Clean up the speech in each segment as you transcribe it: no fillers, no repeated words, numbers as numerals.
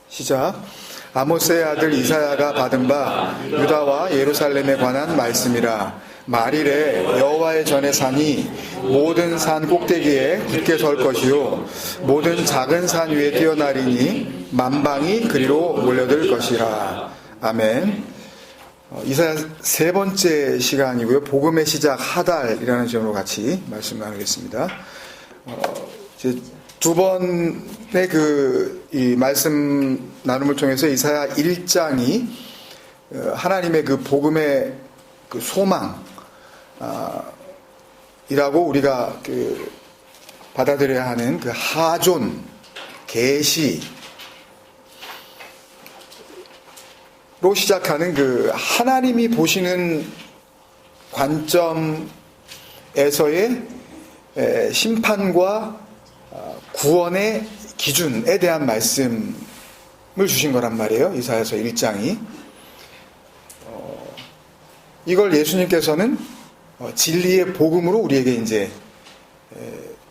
시작. 아모스의 아들 이사야가 받은 바 유다와 예루살렘에 관한 말씀이라. 말이래 여호와의 전의 산이 모든 산 꼭대기에 굳게 설 것이요 모든 작은 산 위에 뛰어나리니 만방이 그리로 몰려들 것이라. 아멘. 이사야 세 번째 시간이고요. 복음의 시작 하달이라는 제목으로 같이 말씀 나누겠습니다. 이제 두 번의 이 말씀 나눔을 통해서 이사야 1장이 하나님의 그 복음의 그 소망, 이라고 우리가 받아들여야 하는 그 하존, 계시로 시작하는 그 하나님이 보시는 관점에서의 심판과 구원의 기준에 대한 말씀을 주신 거란 말이에요. 이사야서 1장이. 이걸 예수님께서는 진리의 복음으로 우리에게 이제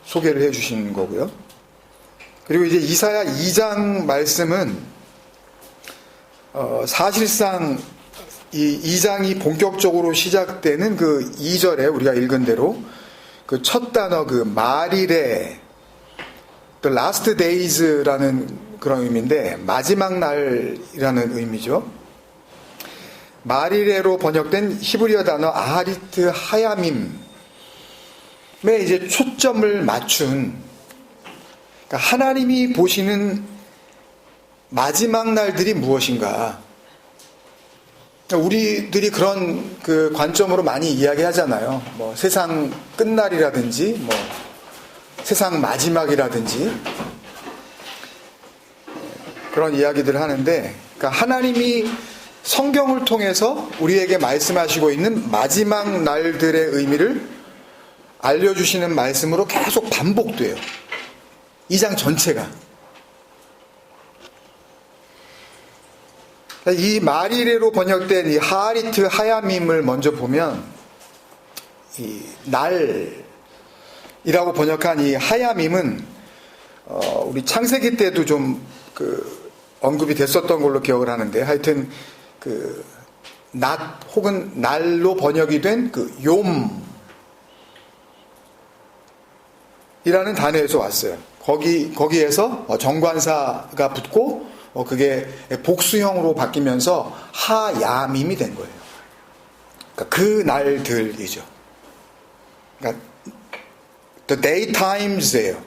소개를 해 주신 거고요. 그리고 이제 이사야 2장 말씀은 사실상 이 2장이 본격적으로 시작되는 그 2절에 우리가 읽은 대로 그 첫 단어 그 말일에 The last days라는 그런 의미인데 마지막 날이라는 의미죠. 말이레로 번역된 히브리어 단어 아하리트 하야밈에 이제 초점을 맞춘, 그러니까 하나님이 보시는 마지막 날들이 무엇인가. 그러니까 우리들이 그런 그 관점으로 많이 이야기하잖아요. 뭐 세상 끝날이라든지, 뭐 세상 마지막이라든지 그런 이야기들을 하는데, 그러니까 하나님이 성경을 통해서 우리에게 말씀하시고 있는 마지막 날들의 의미를 알려주시는 말씀으로 계속 반복돼요. 2장 전체가. 이 마리레로 번역된 이 하리트 하야밈을 먼저 보면 이 날이라고 번역한 이 하야밈은 우리 창세기 때도 좀 언급이 됐었던 걸로 기억을 하는데, 하여튼 낮 혹은 날로 번역이 된 욤이라는 단어에서 왔어요. 거기에서 정관사가 붙고 그게 복수형으로 바뀌면서 하야밈이 된 거예요. 그러니까 그 날들이죠. 그러니까 the daytimes예요.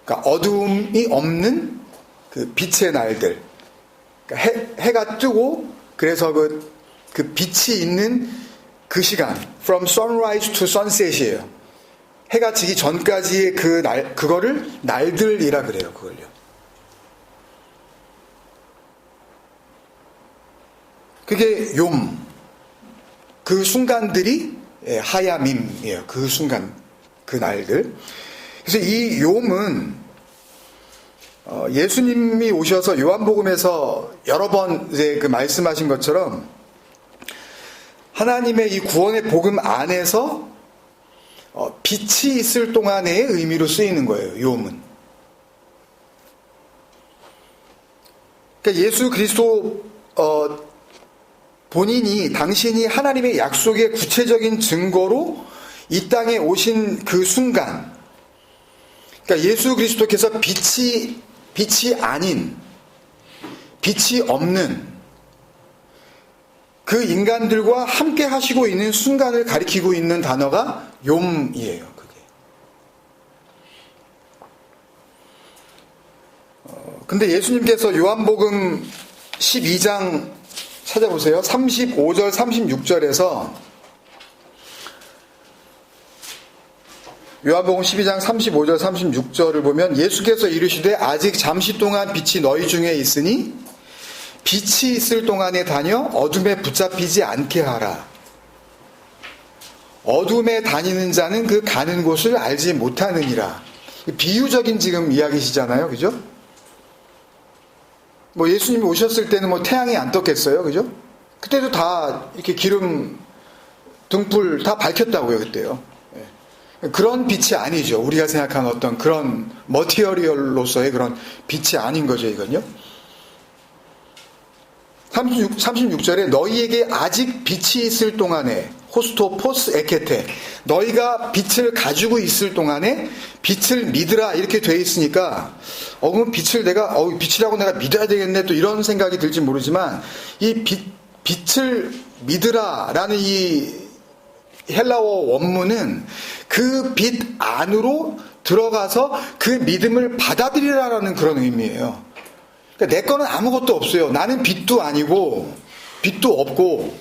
그러니까 어두움이 없는 그 빛의 날들. 그러니까 해가 뜨고 그래서 그 빛이 있는 그 시간, from sunrise to sunset이에요. 해가 지기 전까지의 그거를 날들이라 그래요, 그걸요. 그게 그 순간들이 하야밈이에요. 그 순간, 그 날들. 그래서 이 욤은 예수님이 오셔서 요한복음에서 여러 번 이제 말씀하신 것처럼 하나님의 이 구원의 복음 안에서 빛이 있을 동안의 의미로 쓰이는 거예요. 욤은. 그러니까 예수 그리스도 본인이 당신이 하나님의 약속의 구체적인 증거로 이 땅에 오신 그 순간, 그러니까 예수 그리스도께서 빛이 아닌, 빛이 없는 그 인간들과 함께 하시고 있는 순간을 가리키고 있는 단어가 욤이에요. 그게. 근데 예수님께서 요한복음 12장 찾아보세요. 35절, 36절에서 요한복음 12장 35절 36절을 보면 예수께서 이르시되 아직 잠시 동안 빛이 너희 중에 있으니 빛이 있을 동안에 다녀 어둠에 붙잡히지 않게 하라. 어둠에 다니는 자는 그 가는 곳을 알지 못하느니라. 비유적인 지금 이야기시잖아요. 그죠? 뭐 예수님이 오셨을 때는 뭐 태양이 안 떴겠어요. 그죠? 그때도 다 이렇게 기름 등불 다 밝혔다고요. 그때요. 그런 빛이 아니죠. 우리가 생각하는 어떤 그런 머티리얼로서의 그런 빛이 아닌 거죠, 이건요. 36절에 너희에게 아직 빛이 있을 동안에 호스토 포스 에케테, 너희가 빛을 가지고 있을 동안에 빛을 믿으라 이렇게 돼 있으니까 그럼 빛을 내가 빛이라고 내가 믿어야 되겠네 또 이런 생각이 들지 모르지만 이 빛을 믿으라라는 이 헬라어 원문은 그 빛 안으로 들어가서 그 믿음을 받아들이라라는 그런 의미예요. 그러니까 내 거는 아무것도 없어요. 나는 빛도 아니고 빛도 없고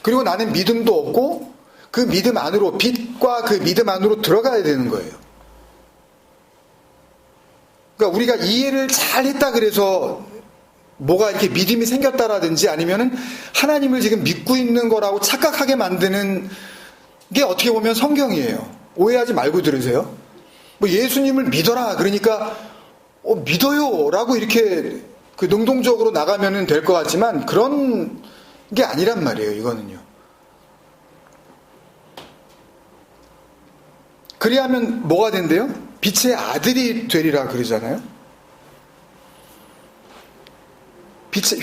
그리고 나는 믿음도 없고 그 믿음 안으로 빛과 그 믿음 안으로 들어가야 되는 거예요. 그러니까 우리가 이해를 잘 했다 그래서 뭐가 이렇게 믿음이 생겼다라든지 아니면은 하나님을 지금 믿고 있는 거라고 착각하게 만드는 게 어떻게 보면 성경이에요. 오해하지 말고 들으세요. 뭐 예수님을 믿어라 그러니까 믿어요 라고 이렇게 그 능동적으로 나가면 될 것 같지만 그런 게 아니란 말이에요. 이거는요. 그리하면 뭐가 된대요? 빛의 아들이 되리라 그러잖아요. 빛의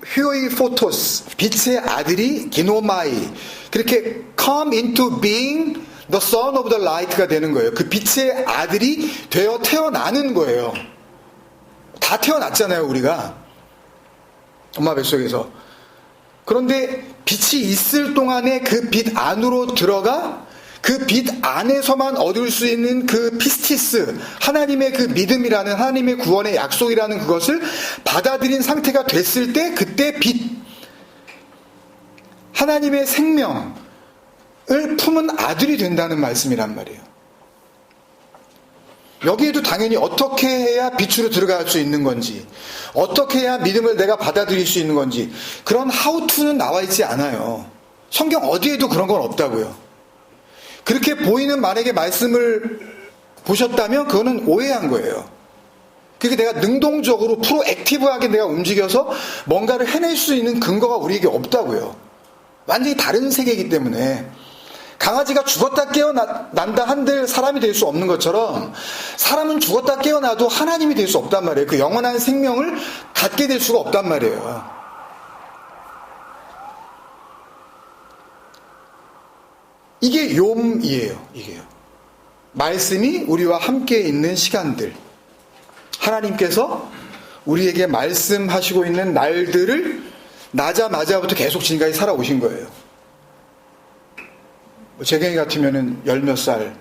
휴이 포토스, 빛의 아들이 기노마이, 그렇게 come into being the son of the light가 되는 거예요. 그 빛의 아들이 되어 태어나는 거예요. 다 태어났잖아요, 우리가. 엄마 뱃속에서. 그런데 빛이 있을 동안에 그 빛 안으로 들어가 그 빛 안에서만 얻을 수 있는 그 피스티스, 하나님의 그 믿음이라는 하나님의 구원의 약속이라는 그것을 받아들인 상태가 됐을 때 그때 빛, 하나님의 생명을 품은 아들이 된다는 말씀이란 말이에요. 여기에도 당연히 어떻게 해야 빛으로 들어갈 수 있는 건지, 어떻게 해야 믿음을 내가 받아들일 수 있는 건지 그런 하우투는 나와 있지 않아요. 성경 어디에도 그런 건 없다고요. 그렇게 보이는 만약에 말씀을 보셨다면 그거는 오해한 거예요. 그게 내가 능동적으로 프로액티브하게 내가 움직여서 뭔가를 해낼 수 있는 근거가 우리에게 없다고요. 완전히 다른 세계이기 때문에 강아지가 죽었다 깨어난다 한들 사람이 될 수 없는 것처럼 사람은 죽었다 깨어나도 하나님이 될 수 없단 말이에요. 그 영원한 생명을 갖게 될 수가 없단 말이에요. 이게 욤이에요. 이게요. 말씀이 우리와 함께 있는 시간들. 하나님께서 우리에게 말씀하시고 있는 날들을 나자마자부터 계속 지금까지 살아오신 거예요. 재경이 같으면은 열 몇 살,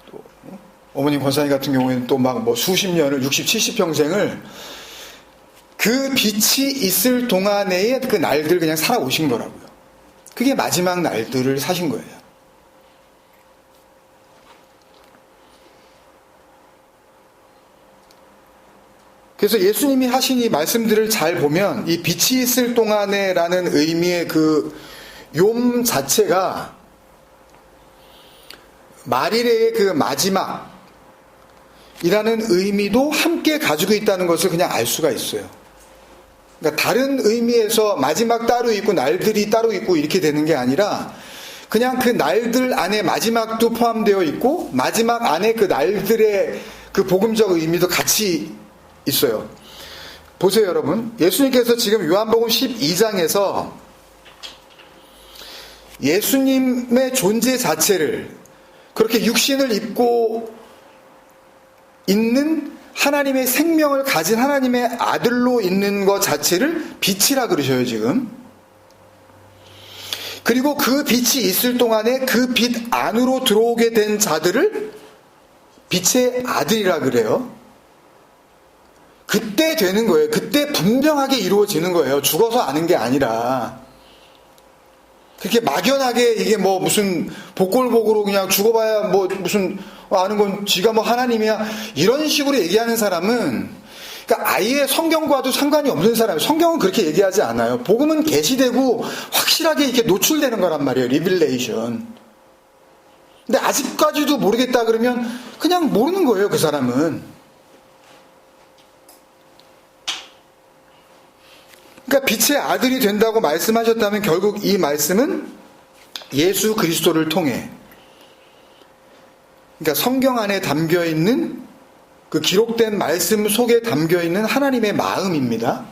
또 어머님 권사님 같은 경우에는 또 막 뭐 수십 년을 60, 70평생을 그 빛이 있을 동안의 그 날들 그냥 살아오신 거라고요. 그게 마지막 날들을 사신 거예요. 그래서 예수님이 하신 이 말씀들을 잘 보면 이 빛이 있을 동안에 라는 의미의 그 욤 자체가 말일의 그 마지막 이라는 의미도 함께 가지고 있다는 것을 그냥 알 수가 있어요. 그러니까 다른 의미에서 마지막 따로 있고 날들이 따로 있고 이렇게 되는 게 아니라 그냥 그 날들 안에 마지막도 포함되어 있고 마지막 안에 그 날들의 그 복음적 의미도 같이 있어요. 보세요, 여러분. 예수님께서 지금 요한복음 12장에서 예수님의 존재 자체를 그렇게 육신을 입고 있는 하나님의 생명을 가진 하나님의 아들로 있는 것 자체를 빛이라 그러셔요, 지금. 그리고 그 빛이 있을 동안에 그 빛 안으로 들어오게 된 자들을 빛의 아들이라 그래요. 그때 되는 거예요. 그때 분명하게 이루어지는 거예요. 죽어서 아는 게 아니라. 그렇게 막연하게 이게 뭐 무슨 복골복으로 그냥 죽어봐야 뭐 무슨 아는 건 지가 뭐 하나님이야 이런 식으로 얘기하는 사람은 그러니까 아예 성경과도 상관이 없는 사람이에요. 성경은 그렇게 얘기하지 않아요. 복음은 계시되고 확실하게 이렇게 노출되는 거란 말이에요. 리빌레이션. 근데 아직까지도 모르겠다 그러면 그냥 모르는 거예요. 그 사람은. 그러니까 빛의 아들이 된다고 말씀하셨다면 결국 이 말씀은 예수 그리스도를 통해 그러니까 성경 안에 담겨 있는 그 기록된 말씀 속에 담겨 있는 하나님의 마음입니다.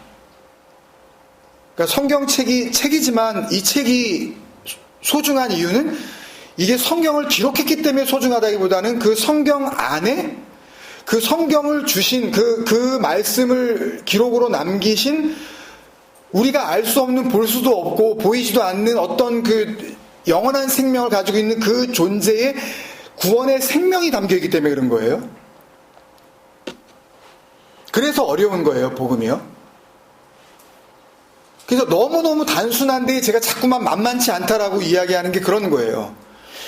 그러니까 책이지만 이 책이 소중한 이유는 이게 성경을 기록했기 때문에 소중하다기보다는 그 성경 안에 그 성경을 주신 그 말씀을 기록으로 남기신 우리가 알 수 없는, 볼 수도 없고 보이지도 않는 어떤 그 영원한 생명을 가지고 있는 그 존재의 구원의 생명이 담겨 있기 때문에 그런 거예요. 그래서 어려운 거예요, 복음이요. 그래서 너무너무 단순한데 제가 자꾸만 만만치 않다라고 이야기하는 게 그런 거예요.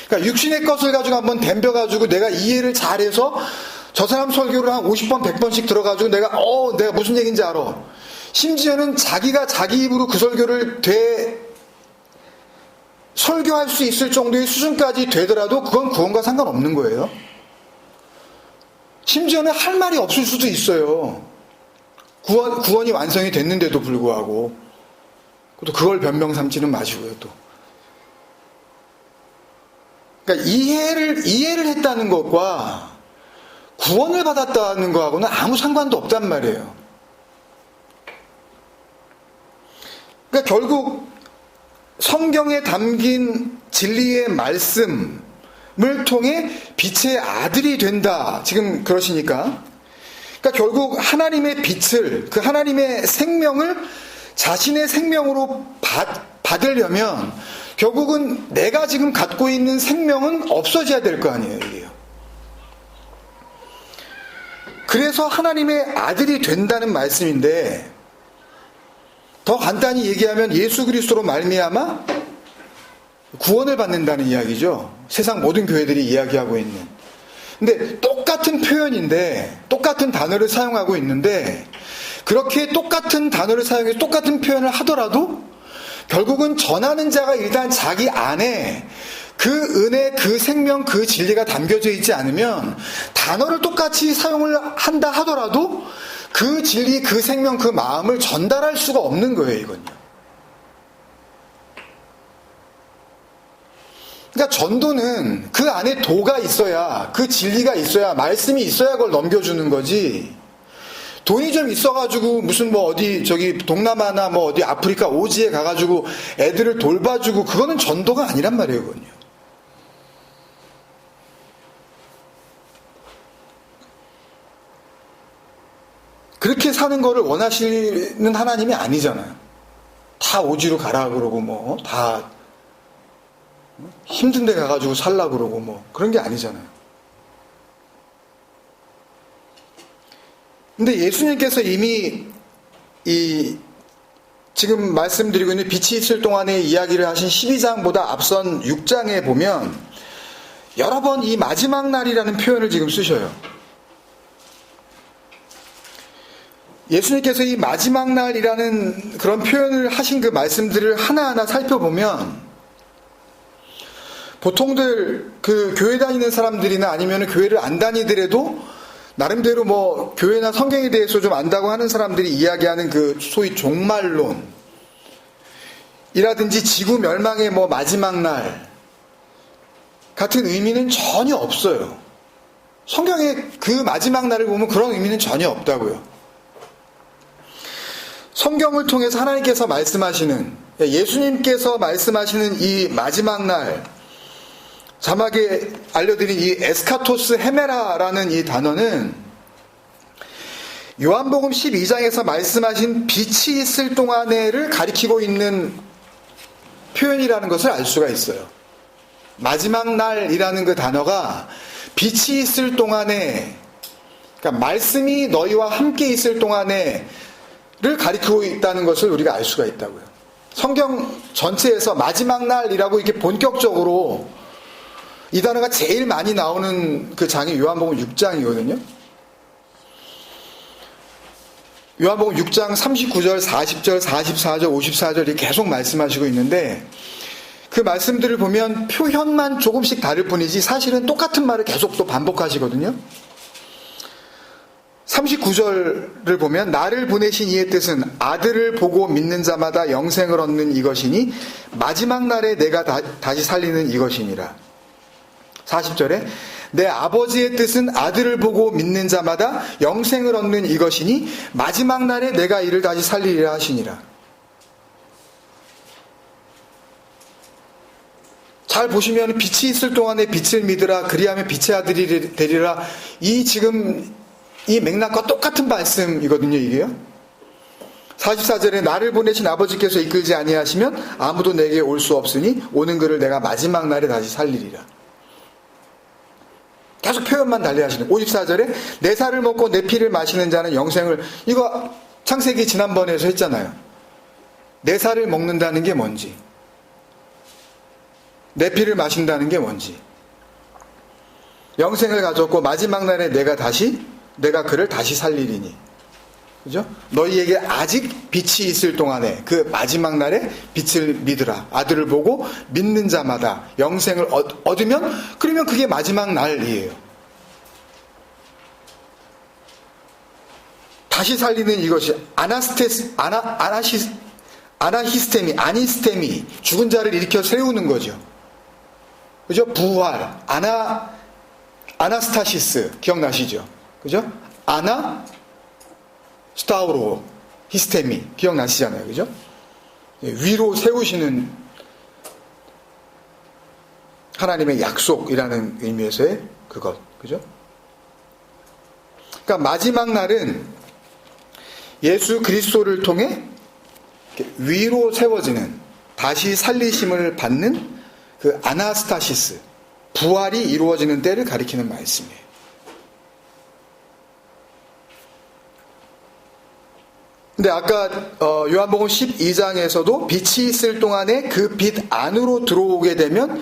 그러니까 육신의 것을 가지고 한번 덤벼가지고 내가 이해를 잘해서 저 사람 설교를 한 50번, 100번씩 들어가지고 내가 무슨 얘기인지 알아. 심지어는 자기가 자기 입으로 그 설교를 설교할 수 있을 정도의 수준까지 되더라도 그건 구원과 상관없는 거예요. 심지어는 할 말이 없을 수도 있어요. 구원이 완성이 됐는데도 불구하고. 또 그걸 변명 삼지는 마시고요, 또. 그러니까 이해를 했다는 것과 구원을 받았다는 거하고는 아무 상관도 없단 말이에요. 그러니까 결국 성경에 담긴 진리의 말씀을 통해 빛의 아들이 된다. 지금 그러시니까. 그러니까 결국 하나님의 빛을, 그 하나님의 생명을 자신의 생명으로 받으려면 결국은 내가 지금 갖고 있는 생명은 없어져야 될 거 아니에요, 이게요. 그래서 하나님의 아들이 된다는 말씀인데, 더 간단히 얘기하면 예수 그리스도로 말미암아 구원을 받는다는 이야기죠. 세상 모든 교회들이 이야기하고 있는. 근데 똑같은 표현인데, 똑같은 단어를 사용하고 있는데, 그렇게 똑같은 단어를 사용해서 똑같은 표현을 하더라도 결국은 전하는 자가 일단 자기 안에 그 은혜, 그 생명, 그 진리가 담겨져 있지 않으면 단어를 똑같이 사용을 한다 하더라도 그 진리, 그 생명, 그 마음을 전달할 수가 없는 거예요, 이건요. 그러니까 전도는 그 안에 도가 있어야, 그 진리가 있어야, 말씀이 있어야 그걸 넘겨주는 거지. 돈이 좀 있어가지고 무슨 동남아나 어디 아프리카 오지에 가가지고 애들을 돌봐주고 그거는 전도가 아니란 말이에요, 그건요. 그렇게 사는 거를 원하시는 하나님이 아니잖아요. 다 오지로 가라 그러고 다 힘든 데 가가지고 살라 그러고 그런 게 아니잖아요. 근데 예수님께서 이미 지금 말씀드리고 있는 빛이 있을 동안에 이야기를 하신 12장보다 앞선 6장에 보면 여러 번 이 마지막 날이라는 표현을 지금 쓰셔요. 예수님께서 이 마지막 날이라는 그런 표현을 하신 그 말씀들을 하나하나 살펴보면 보통들 그 교회 다니는 사람들이나 아니면 교회를 안 다니더라도 나름대로 교회나 성경에 대해서 좀 안다고 하는 사람들이 이야기하는 그 소위 종말론이라든지 지구 멸망의 마지막 날 같은 의미는 전혀 없어요. 성경에 그 마지막 날을 보면 그런 의미는 전혀 없다고요. 성경을 통해서 하나님께서 말씀하시는, 예수님께서 말씀하시는 이 마지막 날, 자막에 알려드린 이 에스카토스 헤메라라는 이 단어는 요한복음 12장에서 말씀하신 빛이 있을 동안에를 가리키고 있는 표현이라는 것을 알 수가 있어요. 마지막 날이라는 그 단어가 빛이 있을 동안에, 그러니까 말씀이 너희와 함께 있을 동안에를 가리키고 있다는 것을 우리가 알 수가 있다고요. 성경 전체에서 마지막 날이라고 이렇게 본격적으로 이 단어가 제일 많이 나오는 그 장이 요한복음 6장이거든요. 요한복음 6장 39절, 40절, 44절, 54절 이렇게 계속 말씀하시고 있는데 그 말씀들을 보면 표현만 조금씩 다를 뿐이지 사실은 똑같은 말을 계속 또 반복하시거든요. 39절을 보면 나를 보내신 이의 뜻은 아들을 보고 믿는 자마다 영생을 얻는 이것이니 마지막 날에 내가 다시 살리는 이것이니라. 40절에 내 아버지의 뜻은 아들을 보고 믿는 자마다 영생을 얻는 이것이니 마지막 날에 내가 이를 다시 살리리라 하시니라. 잘 보시면 빛이 있을 동안에 빛을 믿으라 그리하면 빛의 아들이 되리라. 지금 이 맥락과 똑같은 말씀이거든요, 이게요. 44절에 나를 보내신 아버지께서 이끌지 아니하시면 아무도 내게 올 수 없으니 오는 그를 내가 마지막 날에 다시 살리리라. 계속 표현만 달리하시는. 54절에 내 살을 먹고 내 피를 마시는 자는 영생을, 이거 창세기 지난번에서 했잖아요. 내 살을 먹는다는 게 뭔지, 내 피를 마신다는 게 뭔지, 영생을 가졌고 마지막 날에 내가 그를 다시 살리리니. 그죠? 너희에게 아직 빛이 있을 동안에 그 마지막 날에 빛을 믿으라. 아들을 보고 믿는 자마다 영생을 얻으면, 그러면 그게 마지막 날이에요. 다시 살리는 이것이 아니스테미, 죽은 자를 일으켜 세우는 거죠. 그죠? 부활, 아나스타시스, 기억나시죠? 그죠? 스타우로, 히스테미, 기억나시잖아요. 그죠? 위로 세우시는 하나님의 약속이라는 의미에서의 그것. 그죠? 그러니까 마지막 날은 예수 그리스도를 통해 위로 세워지는, 다시 살리심을 받는 그 아나스타시스, 부활이 이루어지는 때를 가리키는 말씀이에요. 근데 아까 요한복음 12장에서도 빛이 있을 동안에 그 빛 안으로 들어오게 되면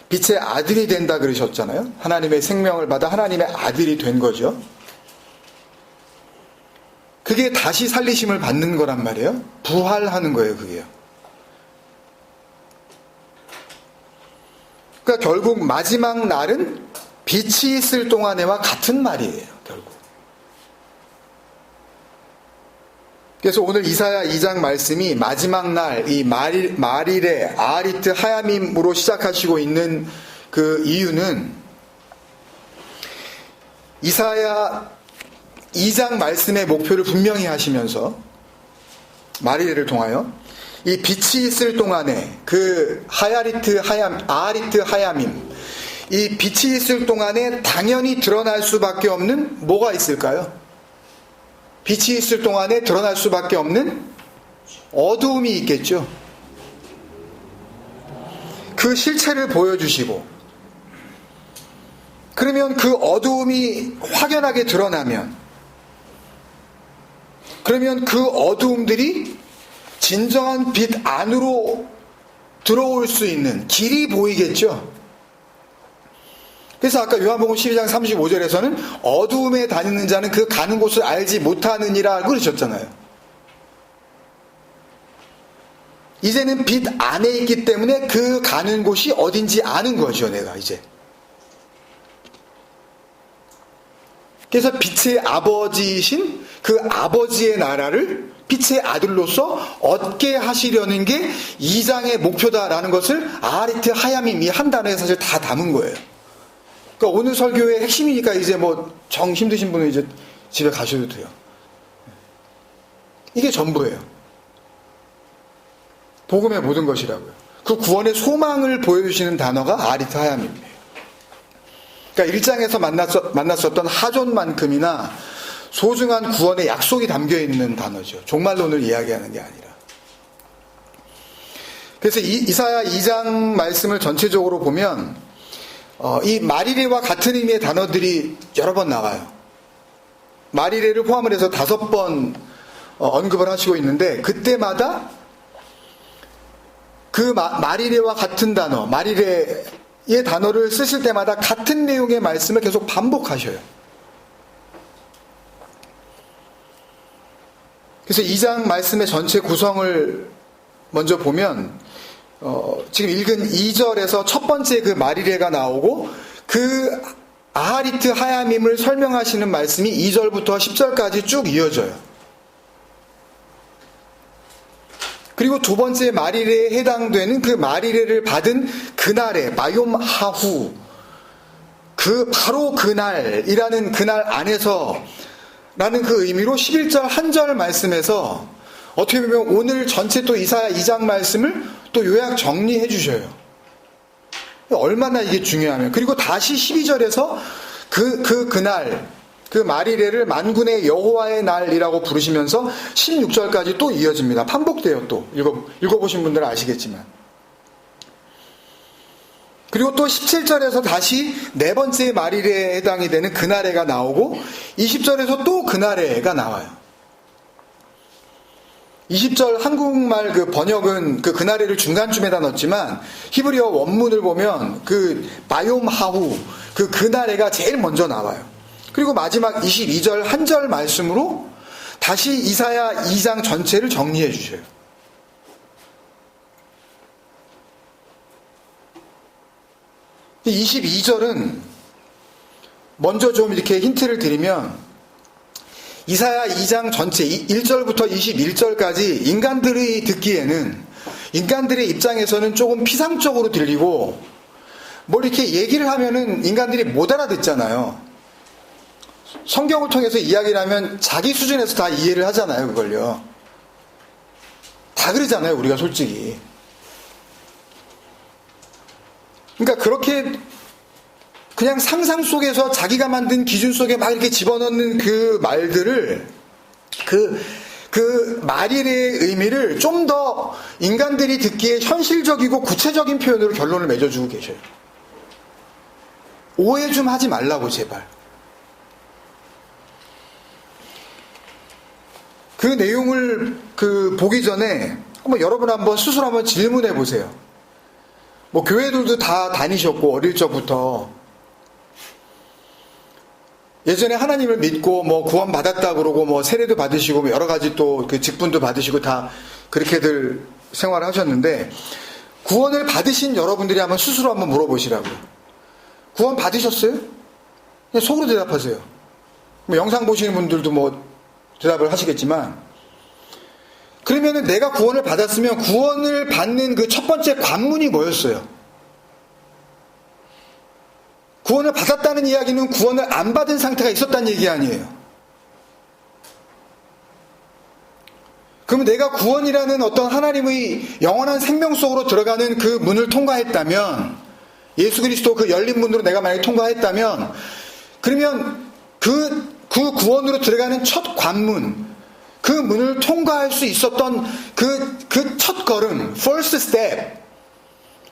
빛의 아들이 된다 그러셨잖아요. 하나님의 생명을 받아 하나님의 아들이 된 거죠. 그게 다시 살리심을 받는 거란 말이에요. 부활하는 거예요, 그게요. 그러니까 결국 마지막 날은 빛이 있을 동안에와 같은 말이에요, 결국. 그래서 오늘 이사야 2장 말씀이 마지막 날, 이 마릴의 아리트 하야밈으로 시작하시고 있는 그 이유는 이사야 2장 말씀의 목표를 분명히 하시면서 마릴을 통하여 이 빛이 있을 동안에 그 아리트 하야밈, 이 빛이 있을 동안에 당연히 드러날 수밖에 없는 뭐가 있을까요? 빛이 있을 동안에 드러날 수밖에 없는 어두움이 있겠죠. 그 실체를 보여주시고, 그러면 그 어두움이 확연하게 드러나면, 그러면 그 어두움들이 진정한 빛 안으로 들어올 수 있는 길이 보이겠죠. 그래서 아까 요한복음 12장 35절에서는 어두움에 다니는 자는 그 가는 곳을 알지 못하느니라 그러셨잖아요. 이제는 빛 안에 있기 때문에 그 가는 곳이 어딘지 아는 거죠, 내가 이제. 그래서 빛의 아버지이신 그 아버지의 나라를 빛의 아들로서 얻게 하시려는 게 2장의 목표다라는 것을 아리트 하야밈이 한 단어에 사실 다 담은 거예요. 그러니까 오늘 설교의 핵심이니까 이제 정 힘드신 분은 이제 집에 가셔도 돼요. 이게 전부예요. 복음의 모든 것이라고요. 그 구원의 소망을 보여주시는 단어가 아리트 하야밈이에요. 그러니까 1장에서 만났었던 하존만큼이나 소중한 구원의 약속이 담겨 있는 단어죠. 종말론을 이야기하는 게 아니라. 그래서 이사야 2장 말씀을 전체적으로 보면 이 마리레와 같은 의미의 단어들이 여러 번 나와요. 마리레를 포함을 해서 5번 언급을 하시고 있는데, 그때마다 그 마리레와 같은 단어, 마리레의 단어를 쓰실 때마다 같은 내용의 말씀을 계속 반복하셔요. 그래서 2장 말씀의 전체 구성을 먼저 보면 지금 읽은 2절에서 첫 번째 그 마리레가 나오고, 그 아하리트 하야밈을 설명하시는 말씀이 2절부터 10절까지 쭉 이어져요. 그리고 두 번째 마리레에 해당되는 그 마리레를 받은 그날의 마욤 하후, 바로 그날이라는 그날 안에서 라는 그 의미로 11절 한 절 말씀에서 어떻게 보면 오늘 전체 또 이사야 2장 말씀을 또 요약 정리해 주셔요. 얼마나 이게 중요하면. 그리고 다시 12절에서 그날, 그 말일에를 만군의 여호와의 날이라고 부르시면서 16절까지 또 이어집니다. 반복돼요, 또. 읽어보신 분들은 아시겠지만. 그리고 또 17절에서 다시 네 번째 말일에 해당이 되는 그날에가 나오고 20절에서 또 그날에가 나와요. 20절 한국말 그 번역은 그날에를 중간쯤에다 넣었지만 히브리어 원문을 보면 바욤 하후 그날에가 제일 먼저 나와요. 그리고 마지막 22절 한 절 말씀으로 다시 이사야 2장 전체를 정리해 주셔요. 이 22절은 먼저 좀 이렇게 힌트를 드리면 이사야 2장 전체 1절부터 21절까지 인간들이 듣기에는 인간들의 입장에서는 조금 피상적으로 들리고 뭘 이렇게 얘기를 하면은 인간들이 못 알아듣잖아요. 성경을 통해서 이야기를 하면 자기 수준에서 다 이해를 하잖아요, 그걸요. 다 그러잖아요, 우리가 솔직히. 그러니까 그렇게 그냥 상상 속에서 자기가 만든 기준 속에 막 이렇게 집어넣는 그 말들을 그 말일의 의미를 좀 더 인간들이 듣기에 현실적이고 구체적인 표현으로 결론을 맺어주고 계셔요. 오해 좀 하지 말라고 제발. 그 내용을 보기 전에 여러분 한번 스스로 한번 질문해 보세요. 교회들도 다 다니셨고 어릴 적부터 예전에 하나님을 믿고 구원 받았다 그러고 세례도 받으시고 여러 가지 또 그 직분도 받으시고 다 그렇게들 생활을 하셨는데 구원을 받으신 여러분들이 한번 스스로 한번 물어보시라고요. 구원 받으셨어요? 그냥 속으로 대답하세요. 영상 보시는 분들도 대답을 하시겠지만 그러면은 내가 구원을 받았으면 구원을 받는 그 첫 번째 관문이 뭐였어요? 구원을 받았다는 이야기는 구원을 안 받은 상태가 있었다는 얘기 아니에요. 그러면 내가 구원이라는 어떤 하나님의 영원한 생명 속으로 들어가는 그 문을 통과했다면, 예수 그리스도 그 열린 문으로 내가 만약에 통과했다면, 그러면 그 구원으로 들어가는 첫 관문, 그 문을 통과할 수 있었던 그 첫 걸음, first step,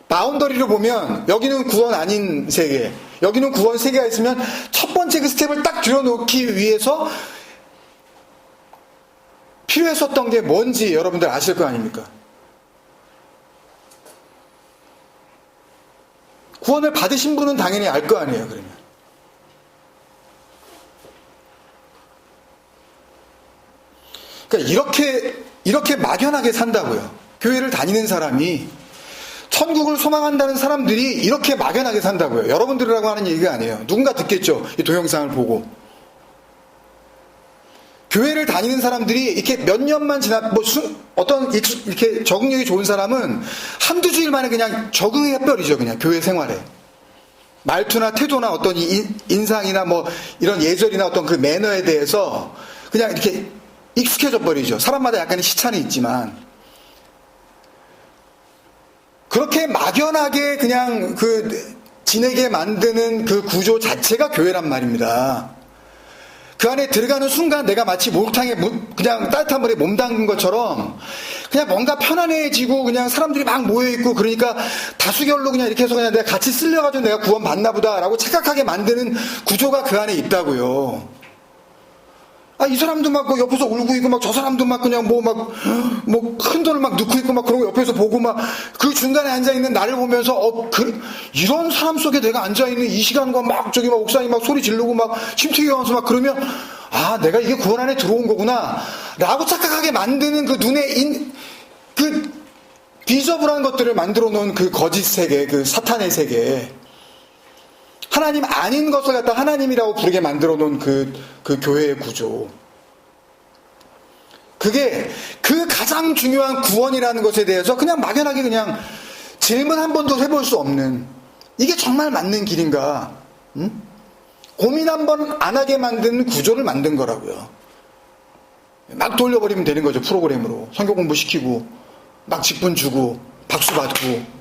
바운더리를 보면 여기는 구원 아닌 세계, 여기는 구원 세계가 있으면 첫 번째 그 스텝을 딱 들여놓기 위해서 필요했었던 게 뭔지 여러분들 아실 거 아닙니까? 구원을 받으신 분은 당연히 알 거 아니에요, 그러면. 그러니까 이렇게 막연하게 산다고요. 교회를 다니는 사람이, 천국을 소망한다는 사람들이 이렇게 막연하게 산다고요. 여러분들이라고 하는 얘기가 아니에요. 누군가 듣겠죠, 이 동영상을 보고. 교회를 다니는 사람들이 이렇게 몇 년만 어떤 이렇게 적응력이 좋은 사람은 한두 주일 만에 그냥 적응해버리죠, 그냥 교회 생활에. 말투나 태도나 어떤 인상이나 이런 예절이나 어떤 그 매너에 대해서 그냥 이렇게 익숙해져 버리죠. 사람마다 약간의 시차는 있지만. 그렇게 막연하게 그냥 지내게 만드는 그 구조 자체가 교회란 말입니다. 그 안에 들어가는 순간 내가 마치 목욕탕에 그냥 따뜻한 물에 몸 담근 것처럼 그냥 뭔가 편안해지고 그냥 사람들이 막 모여있고 그러니까 다수결로 그냥 이렇게 해서 그냥 내가 같이 쓸려가지고 내가 구원 받나 보다라고 착각하게 만드는 구조가 그 안에 있다고요. 이 사람도 막 옆에서 울고 있고 저 사람도 막 그냥 큰 돈을 막 넣고 있고 그런 거 옆에서 보고 그 중간에 앉아있는 나를 보면서 이런 사람 속에 내가 앉아있는 이 시간과 옥상이 소리 지르고 침튀기 하면서 그러면 내가 이게 구원 안에 들어온 거구나 라고 착각하게 만드는 그 눈에 그 비저블한 것들을 만들어 놓은 그 거짓 세계, 그 사탄의 세계, 하나님 아닌 것을 갖다 하나님이라고 부르게 만들어 놓은 그 교회의 구조. 그게 그 가장 중요한 구원이라는 것에 대해서 그냥 막연하게 그냥 질문 한 번도 해볼 수 없는, 이게 정말 맞는 길인가? 고민 한번 안 하게 만드는 구조를 만든 거라고요. 막 돌려버리면 되는 거죠. 프로그램으로. 성경 공부 시키고 막 직분 주고 박수 받고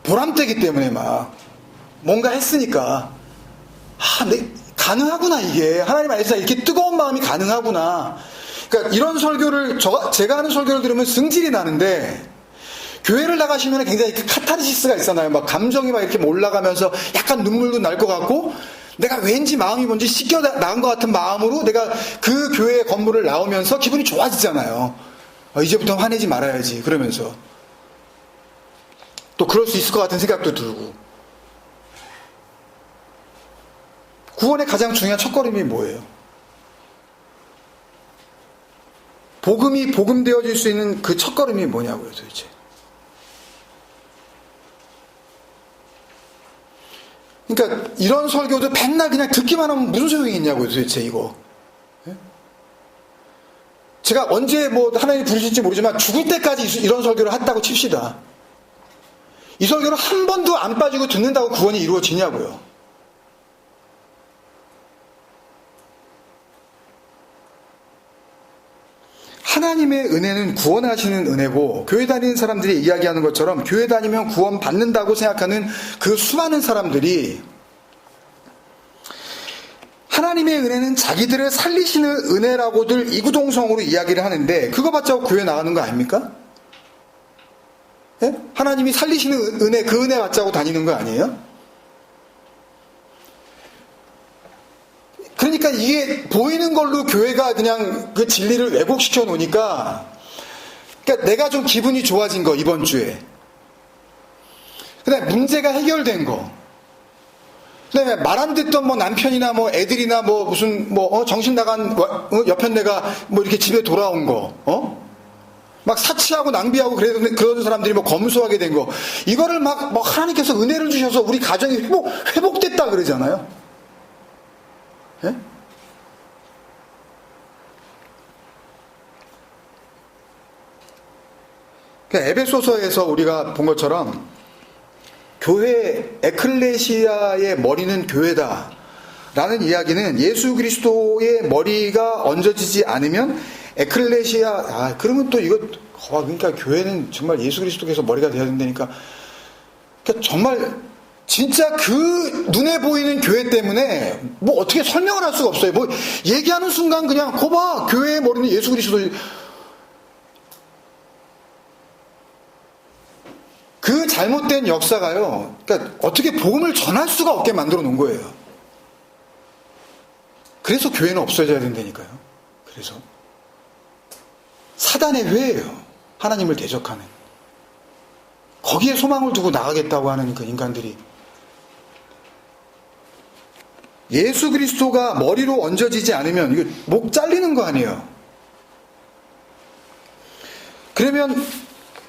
보람되기 때문에 막 뭔가 했으니까 가능하구나 이게. 하나님 안에서 이렇게 뜨거운 마음이 가능하구나. 그러니까 이런 설교를 제가 하는 설교를 들으면 승질이 나는데 교회를 나가시면 굉장히 카타르시스가 있잖아요. 막 감정이 막 이렇게 올라가면서 약간 눈물도 날 것 같고 내가 왠지 마음이 뭔지 씻겨 나은 것 같은 마음으로 내가 그 교회 건물을 나오면서 기분이 좋아지잖아요. 이제부터 화내지 말아야지 그러면서 또 그럴 수 있을 것 같은 생각도 들고. 구원의 가장 중요한 첫걸음이 뭐예요? 복음이 복음되어질 수 있는 그 첫걸음이 뭐냐고요 도대체. 그러니까 이런 설교도 맨날 그냥 듣기만 하면 무슨 소용이 있냐고요 도대체 이거. 제가 언제 하나님이 부르실지 모르지만 죽을 때까지 이런 설교를 했다고 칩시다. 이 설교를 한 번도 안 빠지고 듣는다고 구원이 이루어지냐고요. 하나님의 은혜는 구원하시는 은혜고 교회 다니는 사람들이 이야기하는 것처럼 교회 다니면 구원 받는다고 생각하는 그 수많은 사람들이 하나님의 은혜는 자기들을 살리시는 은혜라고들 이구동성으로 이야기를 하는데 그거 받자고 교회 나가는 거 아닙니까? 예? 하나님이 살리시는 은혜, 그 은혜 받자고 다니는 거 아니에요? 그러니까 이게 보이는 걸로 교회가 그냥 그 진리를 왜곡시켜 놓으니까 그러니까 내가 좀 기분이 좋아진 거 이번 주에 그다음에 문제가 해결된 거 그다음에 말 안 듣던 남편이나 애들이나 무슨 정신 나간 여편네가 이렇게 집에 돌아온 거 막 사치하고 낭비하고 그러는 사람들이 검소하게 된 거 이거를 막 하나님께서 은혜를 주셔서 우리 가정이 회복됐다 그러잖아요. 예? 그러니까 에베소서에서 우리가 본 것처럼 교회 에클레시아의 머리는 교회다 라는 이야기는 예수 그리스도의 머리가 얹어지지 않으면 에클레시아 그러면 또 이거 그러니까 교회는 정말 예수 그리스도께서 머리가 되어야 된다니까 그러니까 정말 진짜 그 눈에 보이는 교회 때문에 어떻게 설명을 할 수가 없어요. 얘기하는 순간 그냥 거봐 교회의 머리는 예수 그리스도. 그 잘못된 역사가요. 그러니까 어떻게 복음을 전할 수가 없게 만들어 놓은 거예요. 그래서 교회는 없어져야 된다니까요. 그래서 사단의 회예요. 하나님을 대적하는. 거기에 소망을 두고 나가겠다고 하는 그 인간들이. 예수 그리스도가 머리로 얹어지지 않으면 이거 목 잘리는 거 아니에요. 그러면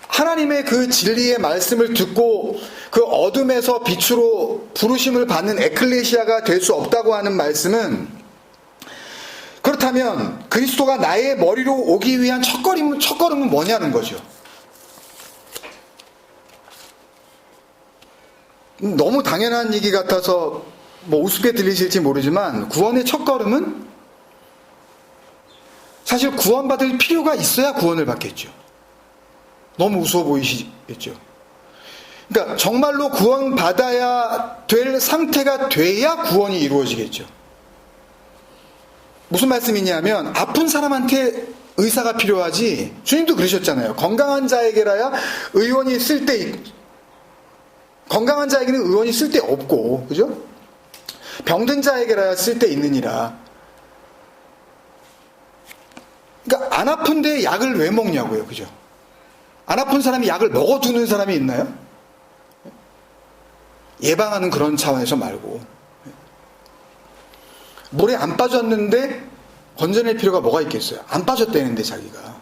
하나님의 그 진리의 말씀을 듣고 그 어둠에서 빛으로 부르심을 받는 에클레시아가 될 수 없다고 하는 말씀은 그렇다면 그리스도가 나의 머리로 오기 위한 첫걸음은 뭐냐는 거죠. 너무 당연한 얘기 같아서 우습게 들리실지 모르지만 구원의 첫걸음은 사실 구원받을 필요가 있어야 구원을 받겠죠. 너무 우스워 보이시겠죠. 그러니까 정말로 구원받아야 될 상태가 돼야 구원이 이루어지겠죠. 무슨 말씀이냐면 아픈 사람한테 의사가 필요하지 주님도 그러셨잖아요. 건강한 자에게라야 의원이 쓸 때 건강한 자에게는 의원이 쓸 데 없고 그죠? 병든 자에게라야 쓸 데 있느니라. 그러니까 안 아픈데 약을 왜 먹냐고요. 그죠? 안 아픈 사람이 약을 먹어두는 사람이 있나요? 예방하는 그런 차원에서 말고 물에 안 빠졌는데 건져낼 필요가 뭐가 있겠어요? 안 빠졌다는데 자기가.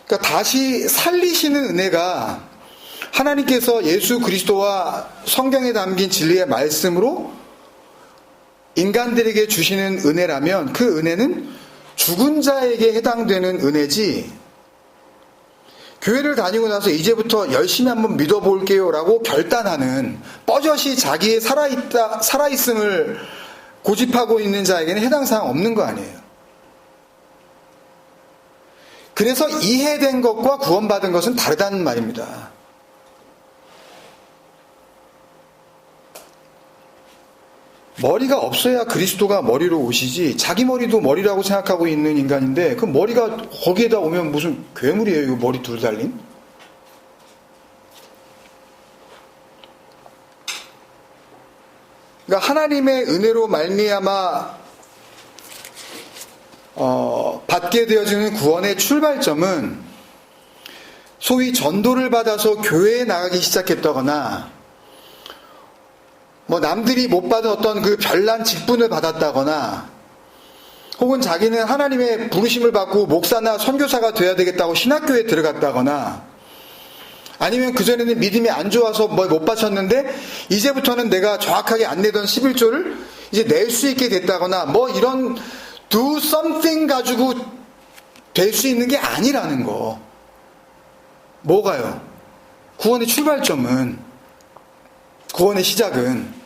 그러니까 다시 살리시는 은혜가 하나님께서 예수 그리스도와 성경에 담긴 진리의 말씀으로 인간들에게 주시는 은혜라면 그 은혜는 죽은 자에게 해당되는 은혜지 교회를 다니고 나서 이제부터 열심히 한번 믿어볼게요 라고 결단하는, 뻐젓이 자기의 살아있음을 고집하고 있는 자에게는 해당 사항 없는 거 아니에요. 그래서 이해된 것과 구원받은 것은 다르다는 말입니다. 머리가 없어야 그리스도가 머리로 오시지, 자기 머리도 머리라고 생각하고 있는 인간인데 그 머리가 거기에다 오면 무슨 괴물이에요, 이거 머리 둘 달린? 그러니까 하나님의 은혜로 말미암아 받게 되어지는 구원의 출발점은 소위 전도를 받아서 교회에 나가기 시작했다거나, 뭐 남들이 못 받은 어떤 그 별난 직분을 받았다거나, 혹은 자기는 하나님의 부르심을 받고 목사나 선교사가 돼야 되겠다고 신학교에 들어갔다거나, 아니면 그전에는 믿음이 안 좋아서 뭐 못 바쳤는데 이제부터는 내가 정확하게 안 내던 11조를 이제 낼 수 있게 됐다거나, 뭐 이런 do something 가지고 될 수 있는 게 아니라는 거. 뭐가요? 구원의 출발점은, 구원의 시작은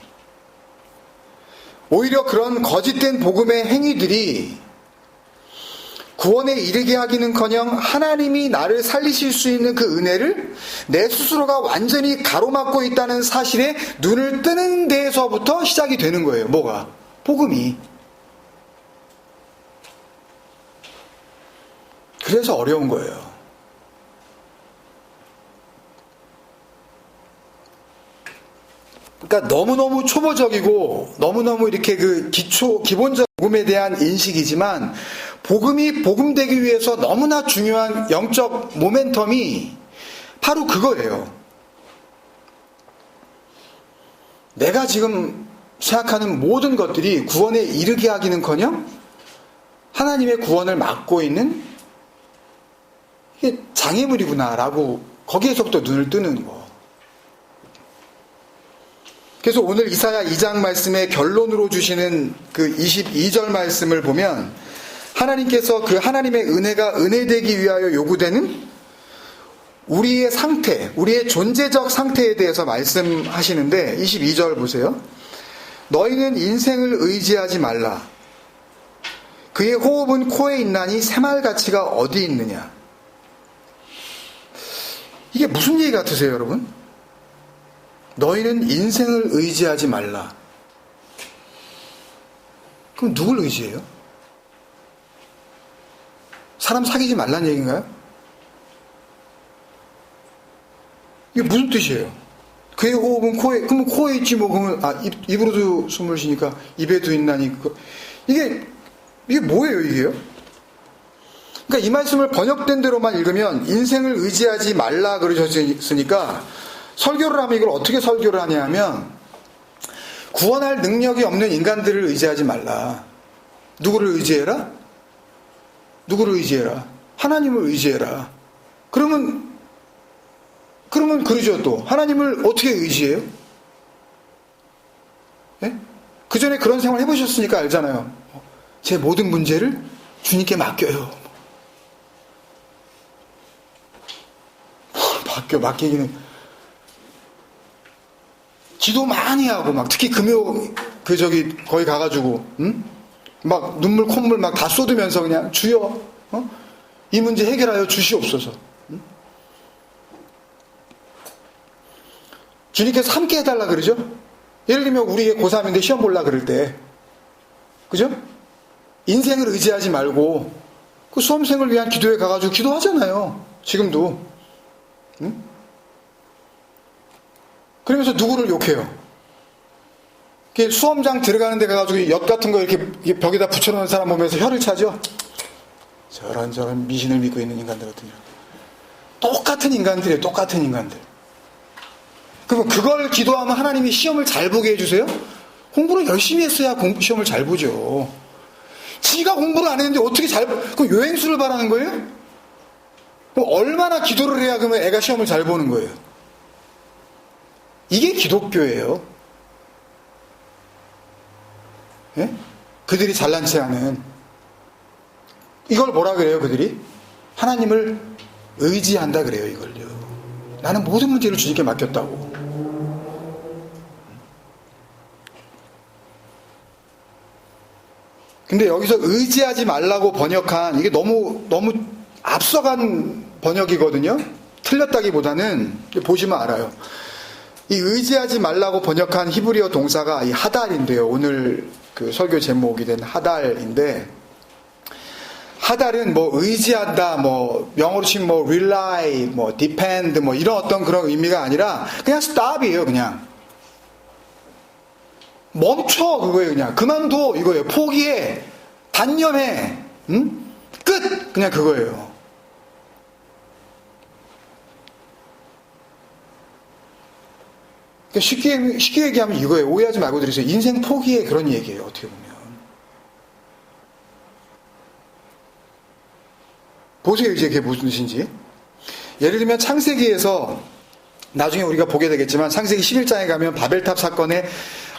오히려 그런 거짓된 복음의 행위들이 구원에 이르게 하기는커녕 하나님이 나를 살리실 수 있는 그 은혜를 내 스스로가 완전히 가로막고 있다는 사실에 눈을 뜨는 데에서부터 시작이 되는 거예요. 뭐가? 복음이. 그래서 어려운 거예요. 그러니까 너무너무 초보적이고 너무너무 이렇게 그 기본적 복음에 대한 인식이지만, 복음이 복음되기 위해서 너무나 중요한 영적 모멘텀이 바로 그거예요. 내가 지금 생각하는 모든 것들이 구원에 이르게 하기는커녕 하나님의 구원을 막고 있는 이게 장애물이구나라고 거기에서부터 눈을 뜨는 거. 그래서 오늘 이사야 2장 말씀의 결론으로 주시는 그 22절 말씀을 보면, 하나님께서 그 하나님의 은혜가 은혜되기 위하여 요구되는 우리의 상태, 우리의 존재적 상태에 대해서 말씀하시는데, 22절 보세요. 너희는 인생을 의지하지 말라. 그의 호흡은 코에 있나니 새말가치가 어디 있느냐. 이게 무슨 얘기 같으세요, 여러분? 너희는 인생을 의지하지 말라. 그럼 누굴 의지해요? 사람 사귀지 말라는 얘기인가요? 이게 무슨 뜻이에요? 그의 호흡은 코에, 그러면 코에 있지 뭐, 그러면, 입으로도 숨을 쉬니까 입에도 있나니, 이게 뭐예요, 이게요? 그러니까 이 말씀을 번역된 대로만 읽으면 인생을 의지하지 말라 그러셨으니까, 설교를 하면 이걸 어떻게 설교를 하냐 하면, 구원할 능력이 없는 인간들을 의지하지 말라. 누구를 의지해라? 누구를 의지해라? 하나님을 의지해라. 그러면 그러죠. 또 하나님을 어떻게 의지해요? 예? 그 전에 그런 생활 해보셨으니까 알잖아요. 제 모든 문제를 주님께 맡겨요. 맡기기는 기도 많이 하고, 막 특히 금요 거기 가가지고 막 눈물 콧물 막 다 쏟으면서 그냥 주여, 이 문제 해결하여 주시옵소서. 주님께서 함께 해달라 그러죠. 예를 들면 우리의 고3인데 시험 볼라 그럴 때, 그죠? 인생을 의지하지 말고 그 수험생을 위한 기도에 가가지고 기도하잖아요. 지금도. 그러면서 누구를 욕해요? 수험장 들어가는 데 가가지고 엿 같은 거 이렇게 벽에다 붙여놓은 사람 보면서 혀를 차죠? 저런 미신을 믿고 있는 인간들 같은 경우. 똑같은 인간들이에요. 똑같은 인간들. 그럼 그걸 기도하면 하나님이 시험을 잘 보게 해주세요? 공부를 열심히 했어야 시험을 잘 보죠. 지가 공부를 안 했는데 어떻게 그럼 요행수를 바라는 거예요? 그럼 얼마나 기도를 해야 그러면 애가 시험을 잘 보는 거예요? 이게 기독교예요. 예? 그들이 잘난 체 하는. 이걸 뭐라 그래요, 그들이? 하나님을 의지한다 그래요, 이걸요. 나는 모든 문제를 주님께 맡겼다고. 근데 여기서 의지하지 말라고 번역한 이게 너무 앞서간 번역이거든요. 틀렸다기보다는 보시면 알아요. 이 의지하지 말라고 번역한 히브리어 동사가 이 하달인데요. 오늘 그 설교 제목이 된 하달인데, 하달은 뭐 의지한다, 뭐 영어로 치면 뭐 rely, 뭐 depend, 뭐 이런 어떤 그런 의미가 아니라 그냥 stop이에요. 그냥 멈춰, 그거예요. 그냥 그만둬, 이거예요. 포기해, 단념해, 끝, 그냥 그거예요. 쉽게 얘기하면 이거예요. 오해하지 말고 들으세요. 인생 포기해, 그런 얘기예요. 어떻게 보면. 보세요, 이제 그게 무슨 뜻인지. 예를 들면 창세기에서 나중에 우리가 보게 되겠지만 창세기 11장에 가면 바벨탑 사건에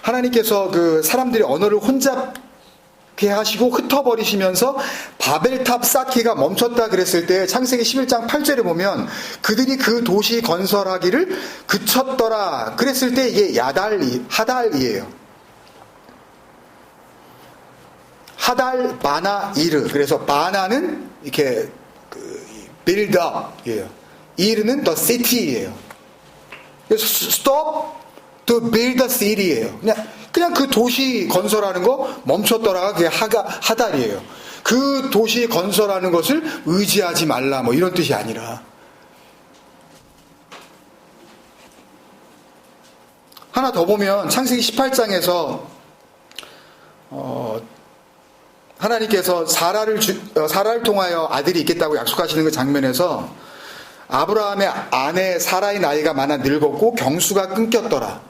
하나님께서 그 사람들의 언어를 혼잡게 하시고 흩어버리시면서 바벨탑 쌓기가 멈췄다 그랬을 때 창세기 11장 8절에 보면 그들이 그 도시 건설하기를 그쳤더라 그랬을 때 이게 하달이에요. 하달, 바나, 이르. 그래서 바나는 이렇게 build up이에요. 이르는 the city예요. 그래서 stop to build the city예요. 그냥 그 도시 건설하는 거 멈췄더라가 그게 하달이에요. 그 도시 건설하는 것을 의지하지 말라, 뭐 이런 뜻이 아니라. 하나 더 보면 창세기 18장에서 하나님께서 사라를 통하여 아들이 있겠다고 약속하시는 그 장면에서 아브라함의 아내 사라의 나이가 많아 늙었고 경수가 끊겼더라.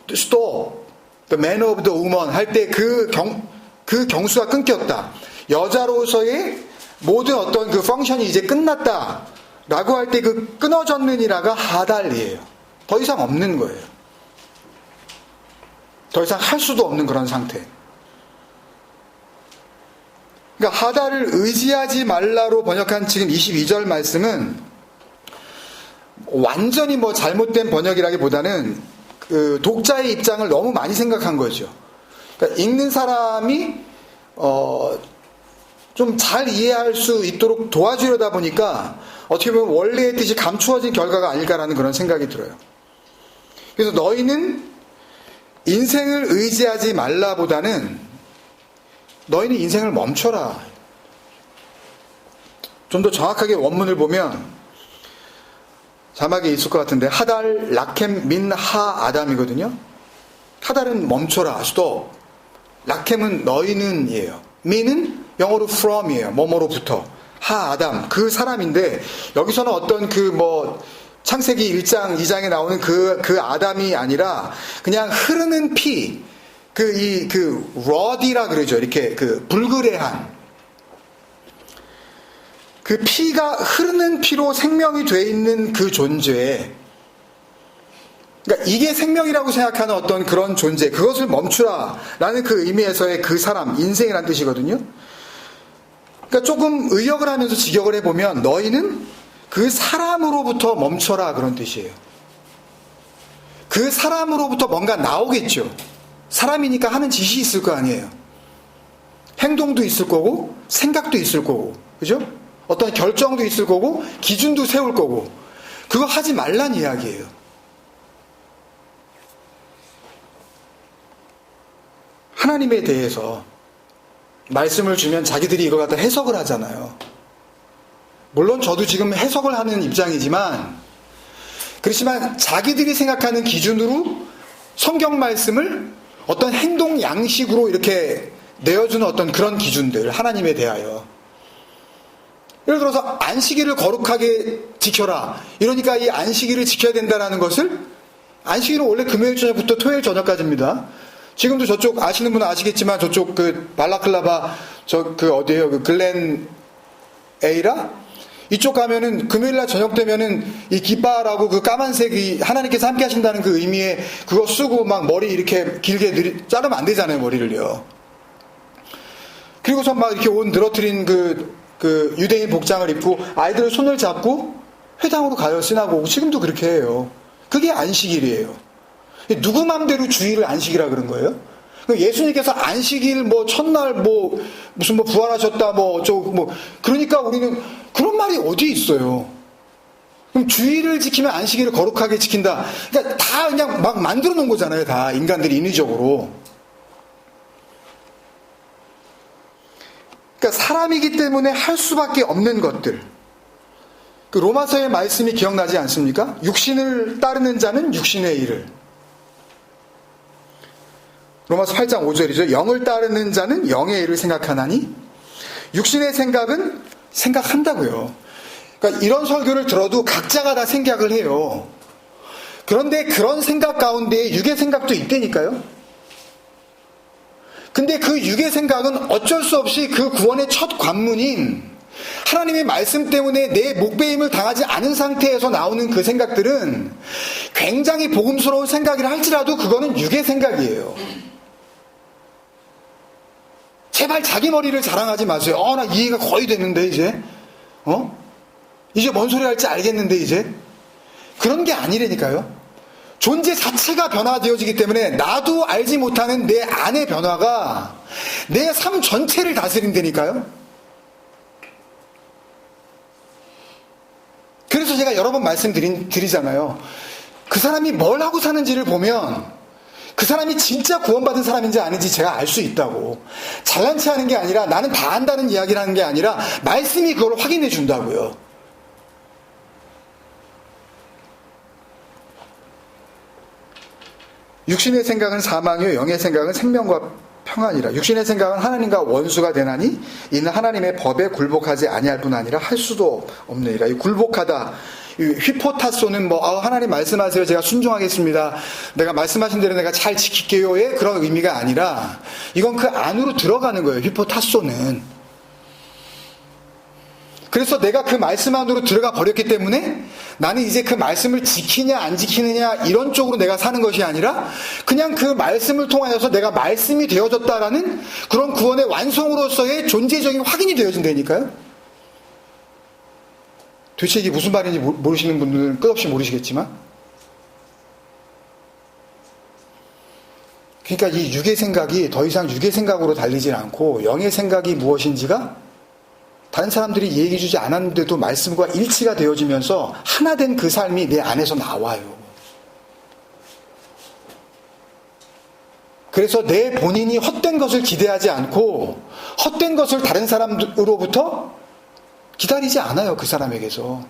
Stop, the man of the woman 할 때 그 경수가 끊겼다. 여자로서의 모든 어떤 그 펑션이 이제 끝났다 라고 할 때 그 끊어졌느니라가 하달이에요. 더 이상 없는 거예요. 더 이상 할 수도 없는 그런 상태. 그러니까 하달을 의지하지 말라로 번역한 지금 22절 말씀은 완전히 뭐 잘못된 번역이라기보다는 그 독자의 입장을 너무 많이 생각한 거죠. 그러니까 읽는 사람이 좀 잘 이해할 수 있도록 도와주려다 보니까 어떻게 보면 원래의 뜻이 감추어진 결과가 아닐까라는 그런 생각이 들어요. 그래서 너희는 인생을 의지하지 말라보다는 너희는 인생을 멈춰라. 좀 더 정확하게 원문을 보면 자막에 있을 것 같은데 하달 라켐 민 하 아담이거든요. 하달은 멈춰라, stop. 라켐은 너희는 이에요. 민은 영어로 from이에요. 뭐뭐로부터. 하 아담, 그 사람인데 여기서는 어떤 창세기 1장 2장에 나오는 그 아담이 아니라 그냥 흐르는 피, 러디라 그러죠. 이렇게 불그레한 그 피가 흐르는 피로 생명이 돼 있는 그 존재. 그러니까 이게 생명이라고 생각하는 어떤 그런 존재, 그것을 멈추라 라는 그 의미에서의 그 사람, 인생이라는 뜻이거든요. 그러니까 조금 의역을 하면서 직역을 해보면 너희는 그 사람으로부터 멈춰라 그런 뜻이에요. 그 사람으로부터 뭔가 나오겠죠. 사람이니까 하는 짓이 있을 거 아니에요. 행동도 있을 거고 생각도 있을 거고, 그죠? 어떤 결정도 있을 거고 기준도 세울 거고, 그거 하지 말란 이야기예요. 하나님에 대해서 말씀을 주면 자기들이 이걸 갖다 해석을 하잖아요. 물론 저도 지금 해석을 하는 입장이지만, 그렇지만 자기들이 생각하는 기준으로 성경 말씀을 어떤 행동 양식으로 이렇게 내어주는 어떤 그런 기준들, 하나님에 대하여. 예를 들어서 안식일을 거룩하게 지켜라, 이러니까 이 안식일을 지켜야 된다는 것을, 안식일은 원래 금요일 저녁부터 토요일 저녁까지입니다. 지금도 저쪽 아시는 분은 아시겠지만 저쪽 발라클라바 어디에요? 글렌 에이라? 이쪽 가면은 금요일날 저녁 되면은 이 기빠라고 그 까만색이 하나님께서 함께 하신다는 그 의미에 그거 쓰고 막 머리 이렇게 길게 자르면 안 되잖아요, 머리를요. 그리고서 막 이렇게 옷 늘어뜨린 그 그 유대인 복장을 입고 아이들을 손을 잡고 회당으로 가요. 시나고그. 지금도 그렇게 해요. 그게 안식일이에요. 누구 맘대로 주일을 안식이라 그런 거예요? 예수님께서 안식일 뭐 첫날 뭐 무슨 뭐 부활하셨다 뭐 어쩌고 뭐 그러니까 우리는 그런 말이 어디 있어요? 그럼 주일을 지키면 안식일을 거룩하게 지킨다. 그러니까 다 그냥 막 만들어 놓은 거잖아요. 다 인간들이 인위적으로. 그러니까 사람이기 때문에 할 수밖에 없는 것들. 그 로마서의 말씀이 기억나지 않습니까? 육신을 따르는 자는 육신의 일을. 로마서 8장 5절이죠. 영을 따르는 자는 영의 일을 생각하나니 육신의 생각은 생각한다고요. 그러니까 이런 설교를 들어도 각자가 다 생각을 해요. 그런데 그런 생각 가운데 육의 생각도 있다니까요. 근데 그 육의 생각은 어쩔 수 없이 그 구원의 첫 관문인 하나님의 말씀 때문에 내 목배임을 당하지 않은 상태에서 나오는 그 생각들은 굉장히 복음스러운 생각이라 할지라도 그거는 육의 생각이에요. 제발 자기 머리를 자랑하지 마세요. 나 이해가 거의 됐는데 이제 이제 뭔 소리 할지 알겠는데 이제 그런 게 아니라니까요. 존재 자체가 변화되어지기 때문에 나도 알지 못하는 내 안의 변화가 내 삶 전체를 다스린다니까요. 그래서 제가 여러 번 말씀드리잖아요. 그 사람이 뭘 하고 사는지를 보면 그 사람이 진짜 구원받은 사람인지 아닌지 제가 알 수 있다고. 잘난 체 하는 게 아니라 나는 다 안다는 이야기를 하는 게 아니라 말씀이 그걸 확인해 준다고요. 육신의 생각은 사망이요 영의 생각은 생명과 평안이라. 육신의 생각은 하나님과 원수가 되나니 이는 하나님의 법에 굴복하지 아니할 뿐 아니라 할 수도 없느니라. 이 굴복하다, 이 휘포타소는 뭐 하나님 말씀하세요, 제가 순종하겠습니다, 내가 말씀하신 대로 내가 잘 지킬게요의 그런 의미가 아니라 이건 그 안으로 들어가는 거예요. 휘포타소는. 그래서 내가 그 말씀 안으로 들어가 버렸기 때문에 나는 이제 그 말씀을 지키냐 안 지키느냐 이런 쪽으로 내가 사는 것이 아니라 그냥 그 말씀을 통하여서 내가 말씀이 되어졌다라는 그런 구원의 완성으로서의 존재적인 확인이 되어진다니까요. 도대체 이게 무슨 말인지 모르시는 분들은 끝없이 모르시겠지만, 그러니까 이 육의 생각이 더 이상 육의 생각으로 달리질 않고 영의 생각이 무엇인지가 다른 사람들이 얘기해 주지 않았는데도 말씀과 일치가 되어지면서 하나 된 그 삶이 내 안에서 나와요. 그래서 내 본인이 헛된 것을 기대하지 않고 헛된 것을 다른 사람으로부터 기다리지 않아요. 그 사람에게서.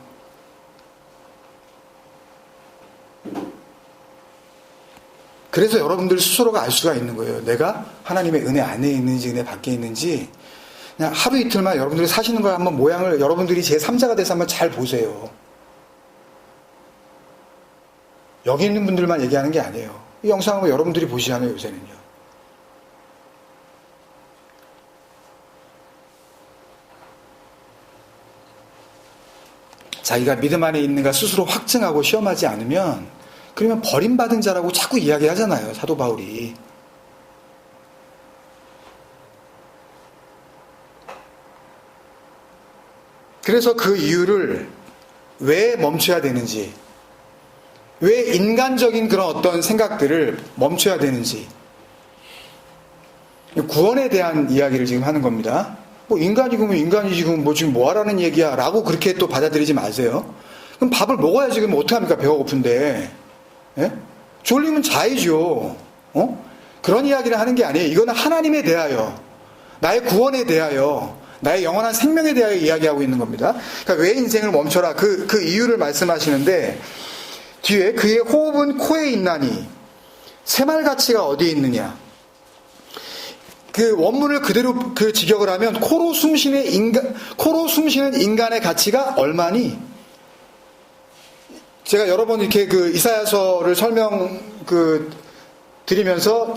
그래서 여러분들 스스로가 알 수가 있는 거예요. 내가 하나님의 은혜 안에 있는지 은혜 밖에 있는지. 그냥 하루 이틀만 여러분들이 사시는 걸 한번 모양을 여러분들이 제3자가 돼서 한번 잘 보세요. 여기 있는 분들만 얘기하는 게 아니에요. 이 영상을 여러분들이 보시잖아요, 요새는요. 자기가 믿음 안에 있는가 스스로 확증하고 시험하지 않으면, 그러면 버림받은 자라고 자꾸 이야기하잖아요, 사도 바울이. 그래서 그 이유를 왜 멈춰야 되는지, 왜 인간적인 그런 어떤 생각들을 멈춰야 되는지, 구원에 대한 이야기를 지금 하는 겁니다. 뭐 인간이 그러면 인간이 지금 뭐 지금 뭐 하라는 얘기야 라고 그렇게 또 받아들이지 마세요. 그럼 밥을 먹어야지. 그럼 어떡합니까? 배가 고픈데. 예? 졸리면 자야죠. 그런 이야기를 하는 게 아니에요. 이거는 하나님에 대하여, 나의 구원에 대하여, 나의 영원한 생명에 대하여 이야기하고 있는 겁니다. 그러니까 왜 인생을 멈춰라, 그 이유를 말씀하시는데, 뒤에 그의 호흡은 코에 있나니 새말가치가 어디에 있느냐. 그 원문을 그대로 그 직역을 하면 코로 숨쉬는 인간의 가치가 얼마니. 제가 여러 번 이렇게 그 이사야서를 드리면서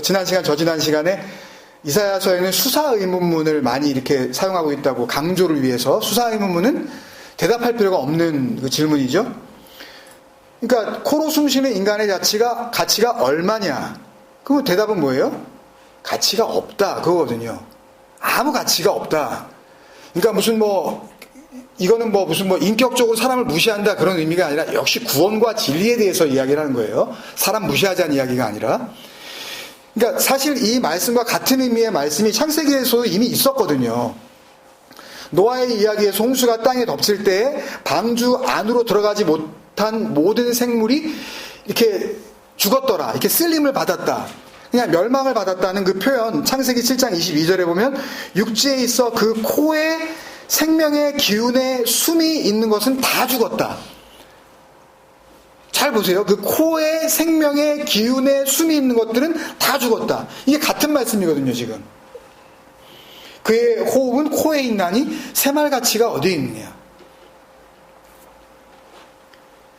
지난 시간 저지난 시간에 이사야서에는 수사 의문문을 많이 이렇게 사용하고 있다고 강조를 위해서. 수사 의문문은 대답할 필요가 없는 그 질문이죠. 그러니까 코로 숨쉬는 인간의 가치가 얼마냐. 그럼 대답은 뭐예요? 가치가 없다, 그거거든요. 아무 가치가 없다. 그러니까 이거는 무슨 인격적으로 사람을 무시한다 그런 의미가 아니라 역시 구원과 진리에 대해서 이야기를 하는 거예요. 사람 무시하자는 이야기가 아니라. 그러니까 사실 이 말씀과 같은 의미의 말씀이 창세기에서도 이미 있었거든요. 노아의 이야기에서 홍수가 땅에 덮칠 때 방주 안으로 들어가지 못한 모든 생물이 이렇게 죽었더라. 이렇게 쓸림을 받았다. 그냥 멸망을 받았다는 그 표현, 창세기 7장 22절에 보면 육지에 있어 그 코에 생명의 기운에 숨이 있는 것은 다 죽었다. 잘 보세요. 그 코에 생명의 기운에 숨이 있는 것들은 다 죽었다. 이게 같은 말씀이거든요, 지금. 그의 호흡은 코에 있나니 새말가치가 어디에 있느냐.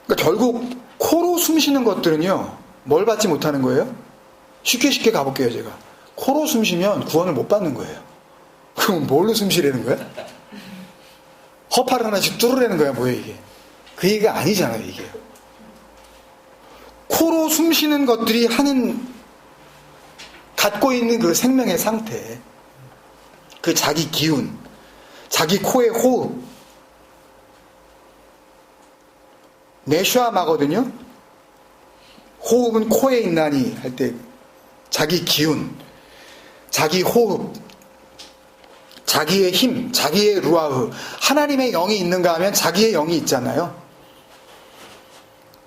그러니까 결국 코로 숨 쉬는 것들은요, 뭘 받지 못하는 거예요? 쉽게 가볼게요, 제가. 코로 숨 쉬면 구원을 못 받는 거예요. 그럼 뭘로 숨 쉬라는 거야? 허파를 하나씩 뚫으라는 거야, 뭐야, 이게. 그 얘기가 아니잖아요, 이게. 코로 숨 쉬는 것들이 갖고 있는 그 생명의 상태, 그 자기 기운, 자기 코의 호흡, 네슈아마거든요. 호흡은 코에 있나니 할 때 자기 기운, 자기 호흡, 자기의 힘, 자기의 루아흐, 하나님의 영이 있는가 하면 자기의 영이 있잖아요.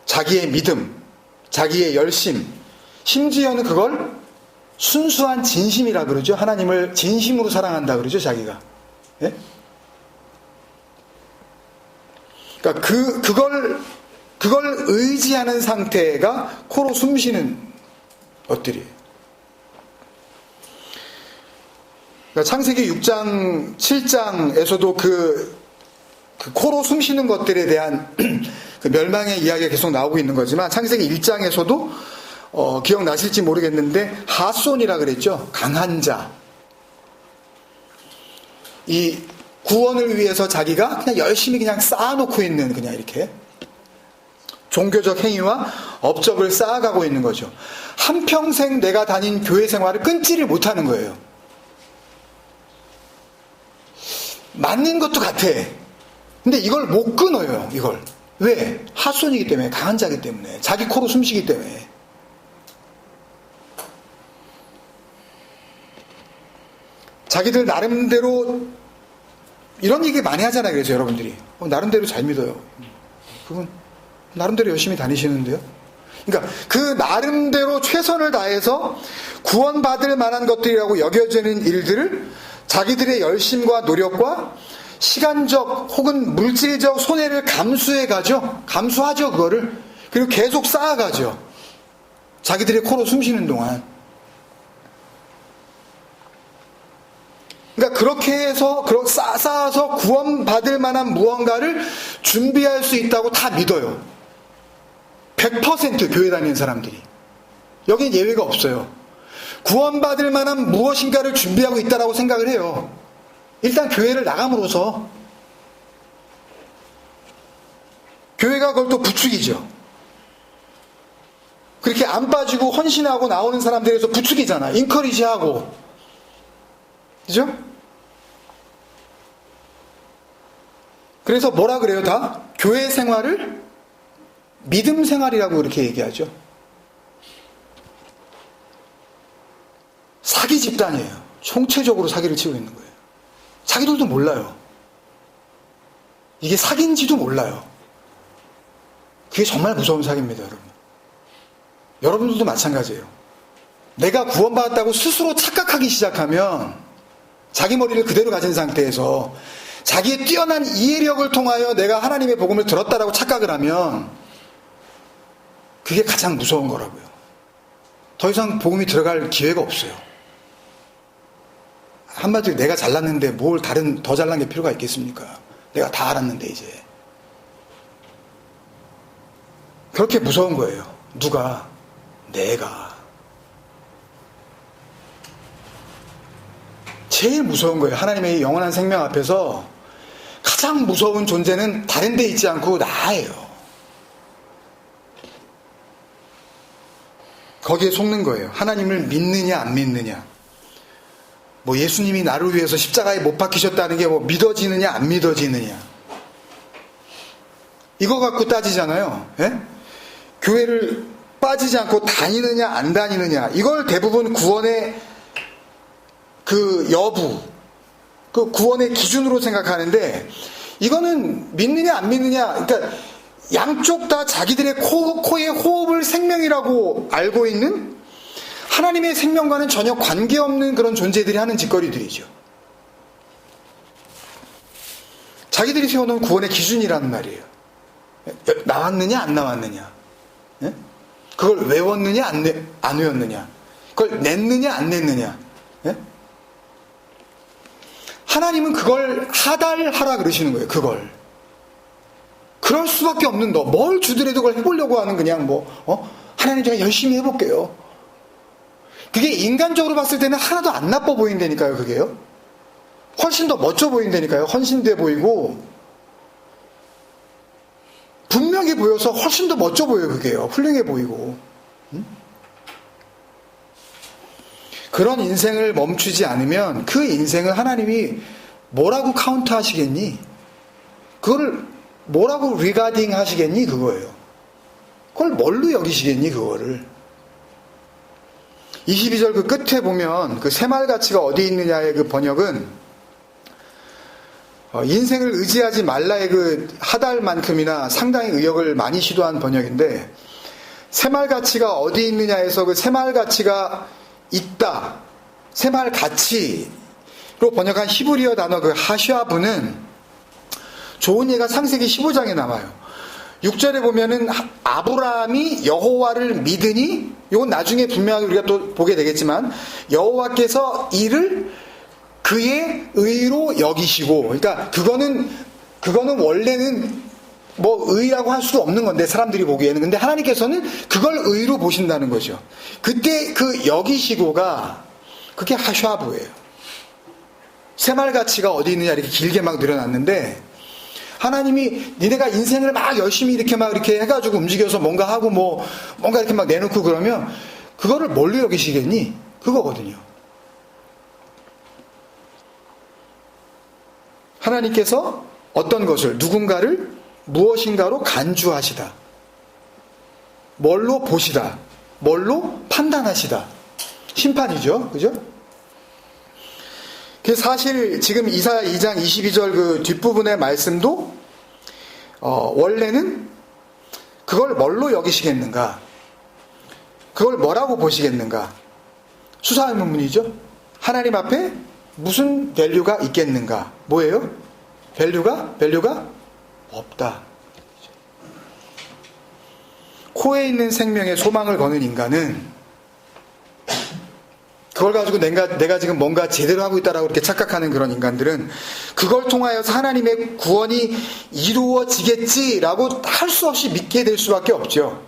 자기의 믿음, 자기의 열심, 심지어는 그걸 순수한 진심이라 그러죠. 하나님을 진심으로 사랑한다 그러죠, 자기가. 예? 그러니까 그걸 의지하는 상태가 코로 숨쉬는 것들이에요. 그러니까 창세기 6장, 7장에서도 그 코로 숨쉬는 것들에 대한 그 멸망의 이야기가 계속 나오고 있는 거지만 창세기 1장에서도 기억나실지 모르겠는데 하손이라 그랬죠. 강한 자. 이 구원을 위해서 자기가 그냥 열심히 그냥 쌓아놓고 있는 그냥 이렇게 종교적 행위와 업적을 쌓아가고 있는 거죠. 한평생 내가 다닌 교회 생활을 끊지를 못하는 거예요. 맞는 것도 같아. 근데 이걸 못 끊어요, 이걸. 왜? 하손이기 때문에, 강한 자이기 때문에, 자기 코로 숨쉬기 때문에. 자기들 나름대로 이런 얘기 많이 하잖아요. 그래서 여러분들이 나름대로 잘 믿어요. 그분 나름대로 열심히 다니시는데요. 그러니까 그 나름대로 최선을 다해서 구원받을 만한 것들이라고 여겨지는 일들을 자기들의 열심과 노력과 시간적 혹은 물질적 손해를 감수하죠 그거를. 그리고 계속 쌓아가죠. 자기들의 코로 숨쉬는 동안. 그러니까 그렇게 해서 쌓아서 구원받을 만한 무언가를 준비할 수 있다고 다 믿어요. 100% 교회 다니는 사람들이. 여긴 예외가 없어요. 구원받을 만한 무엇인가를 준비하고 있다라고 생각을 해요. 일단 교회를 나감으로써 교회가 그걸 또 부추기죠. 그렇게 안 빠지고 헌신하고 나오는 사람들에서 부추기잖아. 인커리지하고. 그죠? 그래서 뭐라 그래요 다? 교회 생활을 믿음 생활이라고 이렇게 얘기하죠. 사기 집단이에요. 총체적으로 사기를 치고 있는 거예요. 자기들도 몰라요. 이게 사기인지도 몰라요. 그게 정말 무서운 사기입니다, 여러분. 여러분들도 마찬가지예요. 내가 구원받았다고 스스로 착각하기 시작하면 자기 머리를 그대로 가진 상태에서 자기의 뛰어난 이해력을 통하여 내가 하나님의 복음을 들었다라고 착각을 하면 그게 가장 무서운 거라고요. 더 이상 복음이 들어갈 기회가 없어요. 한마디로 내가 잘났는데 뭘 더 잘난 게 필요가 있겠습니까? 내가 다 알았는데 이제. 그렇게 무서운 거예요. 누가? 내가. 제일 무서운 거예요. 하나님의 영원한 생명 앞에서 가장 무서운 존재는 다른 데 있지 않고 나예요. 거기에 속는 거예요. 하나님을 믿느냐 안 믿느냐. 뭐 예수님이 나를 위해서 십자가에 못 박히셨다는 게 뭐 믿어지느냐 안 믿어지느냐, 이거 갖고 따지잖아요. 예? 교회를 빠지지 않고 다니느냐 안 다니느냐, 이걸 대부분 구원의 그 여부, 그 구원의 기준으로 생각하는데, 이거는 믿느냐 안 믿느냐, 그러니까 양쪽 다 자기들의 코의 호흡을 생명이라고 알고 있는 하나님의 생명과는 전혀 관계없는 그런 존재들이 하는 짓거리들이죠. 자기들이 세워놓은 구원의 기준이라는 말이에요. 나왔느냐 안 나왔느냐, 예? 그걸 외웠느냐 안 외웠느냐, 그걸 냈느냐 안 냈느냐, 예? 하나님은 그걸 하달하라 그러시는 거예요. 그걸 그럴 수밖에 없는, 너 뭘 주더라도 그걸 해보려고 하는, 그냥 하나님 제가 열심히 해볼게요. 그게 인간적으로 봤을 때는 하나도 안 나빠 보인다니까요. 그게요, 훨씬 더 멋져 보인다니까요. 헌신돼 보이고 분명히 보여서 훨씬 더 멋져 보여요. 그게요, 훌륭해 보이고. 그런 인생을 멈추지 않으면 그 인생을 하나님이 뭐라고 카운트 하시겠니? 그거를 뭐라고 리가딩 하시겠니? 그거예요. 그걸 뭘로 여기시겠니? 그거를. 22절 그 끝에 보면 그 새말가치가 어디 있느냐의 그 번역은 인생을 의지하지 말라의 그 하달만큼이나 상당히 의역을 많이 시도한 번역인데, 새말가치가 어디 있느냐에서 그 새말가치가 있다, 새말가치로 번역한 히브리어 단어 그 하샤브는 좋은 예가 창세기 15장에 나와요. 6절에 보면은 아브라함이 여호와를 믿으니, 이건 나중에 분명하게 우리가 또 보게 되겠지만, 여호와께서 이를 그의 의로 여기시고, 그러니까 그거는 원래는 뭐 의라고 할 수도 없는 건데, 사람들이 보기에는. 근데 하나님께서는 그걸 의로 보신다는 거죠. 그때 그 여기시고가 그게 하샤브예요. 새말가치가 어디 있느냐 이렇게 길게 막 늘어났는데, 하나님이 니네가 인생을 막 열심히 이렇게 해가지고 움직여서 뭔가 하고 뭔가 이렇게 막 내놓고 그러면 그거를 뭘로 여기시겠니? 그거거든요. 하나님께서 어떤 것을, 누군가를 무엇인가로 간주하시다, 뭘로 보시다, 뭘로 판단하시다. 심판이죠. 그죠? 사실 지금 이사야 2장 22절 그 뒷부분의 말씀도 원래는 그걸 뭘로 여기시겠는가, 그걸 뭐라고 보시겠는가, 수사의문문이죠. 하나님 앞에 무슨 밸류가 있겠는가. 뭐예요? 밸류가 없다. 코에 있는 생명에 소망을 거는 인간은 그걸 가지고 내가 지금 뭔가 제대로 하고 있다라고 이렇게 착각하는 그런 인간들은 그걸 통하여서 하나님의 구원이 이루어지겠지라고 할 수 없이 믿게 될 수밖에 없죠.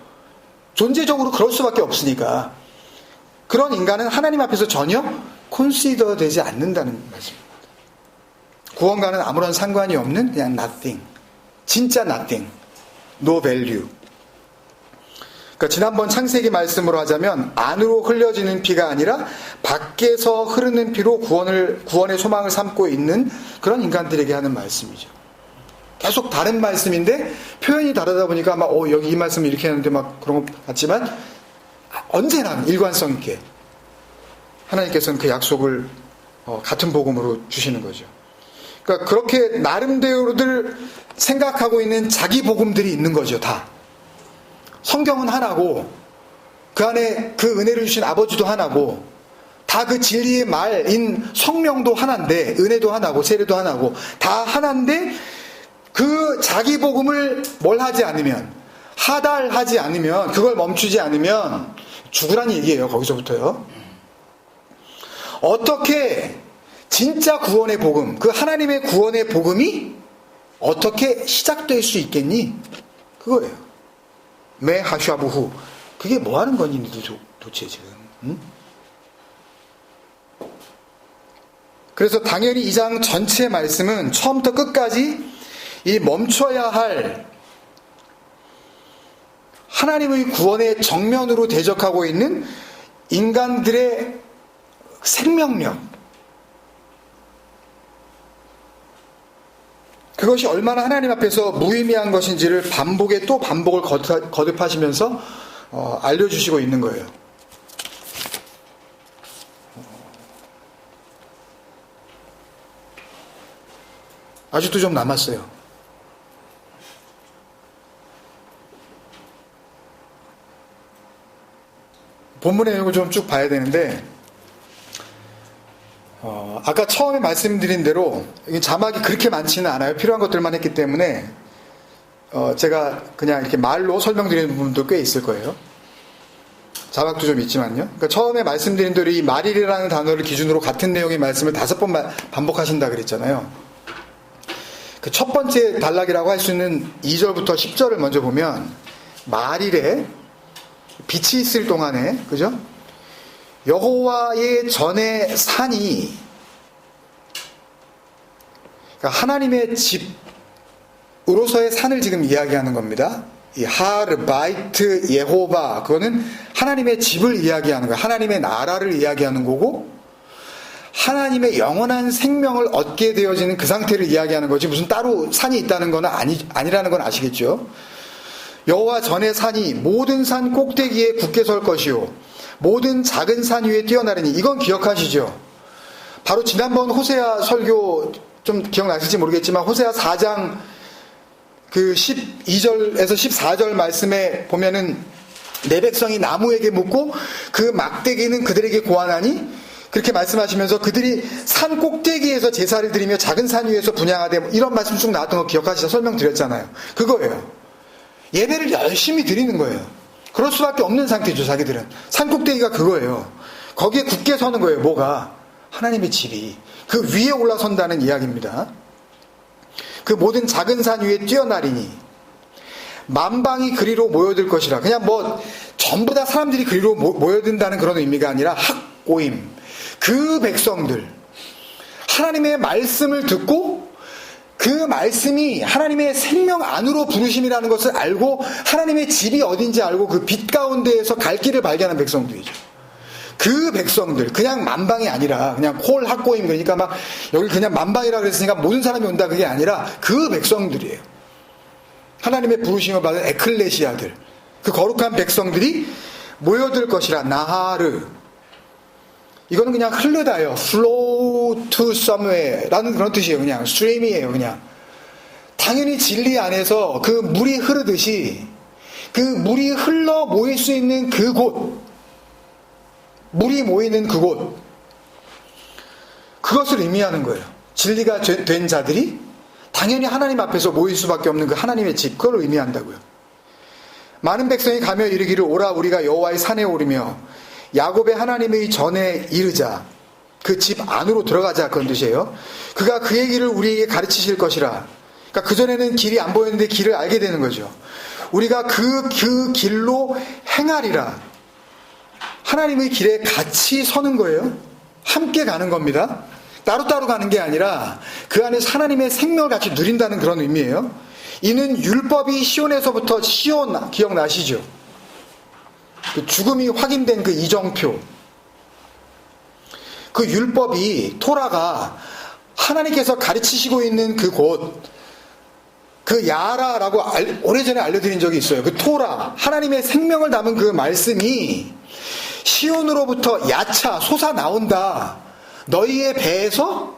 존재적으로 그럴 수밖에 없으니까. 그런 인간은 하나님 앞에서 전혀 컨시더 되지 않는다는 말씀입니다. 구원과는 아무런 상관이 없는 그냥 nothing. 진짜 nothing. no value. 그러니까 지난번 창세기 말씀으로 하자면 안으로 흘려지는 피가 아니라 밖에서 흐르는 피로 구원의 소망을 삼고 있는 그런 인간들에게 하는 말씀이죠. 계속 다른 말씀인데 표현이 다르다 보니까 막 여기 이 말씀 이렇게 하는데 막 그런 것 같지만 언제나 일관성 있게 하나님께서는 그 약속을 같은 복음으로 주시는 거죠. 그러니까 그렇게 나름대로들 생각하고 있는 자기 복음들이 있는 거죠. 다. 성경은 하나고 그 안에 그 은혜를 주신 아버지도 하나고 다 그 진리의 말인 성령도 하나인데, 은혜도 하나고 세례도 하나고 다 하나인데, 그 자기 복음을 뭘 하지 않으면, 하달하지 않으면, 그걸 멈추지 않으면 죽으라는 얘기예요. 거기서부터요. 어떻게 진짜 구원의 복음, 그 하나님의 구원의 복음이 어떻게 시작될 수 있겠니? 그거예요. 매 하샤부후. 그게 뭐 하는 거니 도대체 지금? 응? 그래서 당연히 이 장 전체 말씀은 처음부터 끝까지 이 멈춰야 할 하나님의 구원의 정면으로 대적하고 있는 인간들의 생명력, 그것이 얼마나 하나님 앞에서 무의미한 것인지를 반복에 또 반복을 거듭하시면서 알려주시고 있는 거예요. 아직도 좀 남았어요. 본문의 내용을 좀 쭉 봐야 되는데, 아까 처음에 말씀드린 대로 자막이 그렇게 많지는 않아요. 필요한 것들만 했기 때문에 제가 그냥 이렇게 말로 설명드리는 부분도 꽤 있을 거예요. 자막도 좀 있지만요. 그러니까 처음에 말씀드린 대로 이 말일이라는 단어를 기준으로 같은 내용의 말씀을 5번 반복하신다 그랬잖아요. 그 첫 번째 단락이라고 할 수 있는 2절부터 10절을 먼저 보면, 말일에 빛이 있을 동안에, 그죠? 여호와의 전에 산이, 그러니까 하나님의 집으로서의 산을 지금 이야기하는 겁니다. 이 하르바이트 예호바, 그거는 하나님의 집을 이야기하는 거예요. 하나님의 나라를 이야기하는 거고, 하나님의 영원한 생명을 얻게 되어지는 그 상태를 이야기하는 거지, 무슨 따로 산이 있다는 건 아니라는 건 아시겠죠? 여호와 전의 산이 모든 산 꼭대기에 굳게 설 것이요 모든 작은 산 위에 뛰어나르니, 이건 기억하시죠? 바로 지난번 호세아 설교 좀 기억나실지 모르겠지만, 호세아 4장 그 12절에서 14절 말씀에 보면은, 내 백성이 나무에게 묻고 그 막대기는 그들에게 고하나니, 그렇게 말씀하시면서 그들이 산 꼭대기에서 제사를 드리며 작은 산 위에서 분향하되, 이런 말씀 쭉 나왔던 거 기억하시죠? 설명드렸잖아요. 그거예요. 예배를 열심히 드리는 거예요. 그럴 수밖에 없는 상태죠, 자기들은. 산 꼭대기가 그거예요. 거기에 굳게 서는 거예요. 뭐가? 하나님의 집이. 그 위에 올라선다는 이야기입니다. 그 모든 작은 산 위에 뛰어나리니 만방이 그리로 모여들 것이라. 그냥 뭐 전부 다 사람들이 그리로 모여든다는 그런 의미가 아니라, 학고임, 그 백성들, 하나님의 말씀을 듣고 그 말씀이 하나님의 생명 안으로 부르심이라는 것을 알고, 하나님의 집이 어딘지 알고 그 빛 가운데에서 갈 길을 발견한 백성들이죠. 그 백성들, 그냥 만방이 아니라 그냥 콜 학고임, 그러니까 막 여기 그냥 만방이라 그랬으니까 모든 사람이 온다, 그게 아니라 그 백성들이에요. 하나님의 부르심을 받은 에클레시아들, 그 거룩한 백성들이 모여들 것이라. 나하르, 이거는 그냥 흐르다요. flow to somewhere 라는 그런 뜻이에요. 그냥 stream이에요. 그냥 당연히 진리 안에서 그 물이 흐르듯이, 그 물이 흘러 모일 수 있는 그곳, 물이 모이는 그곳, 그것을 의미하는 거예요. 진리가 된 자들이 당연히 하나님 앞에서 모일 수밖에 없는 그 하나님의 집, 그걸 의미한다고요. 많은 백성이 가며 이르기를, 오라 우리가 여호와의 산에 오르며 야곱의 하나님의 전에 이르자. 그 집 안으로 들어가자, 그런 뜻이에요. 그가 그의 길을 우리에게 가르치실 것이라. 그러니까 그전에는 길이 안 보였는데 길을 알게 되는 거죠. 우리가 그 길로 행하리라. 하나님의 길에 같이 서는 거예요. 함께 가는 겁니다. 따로따로 가는 게 아니라 그 안에서 하나님의 생명을 같이 누린다는 그런 의미예요. 이는 율법이 시온에서부터, 시온 기억나시죠? 그 죽음이 확인된 그 이정표, 그 율법이, 토라가 하나님께서 가르치시고 있는 그곳, 그 야라라고 오래전에 알려드린 적이 있어요. 그 토라, 하나님의 생명을 담은 그 말씀이 시온으로부터 야차, 솟아 나온다. 너희의 배에서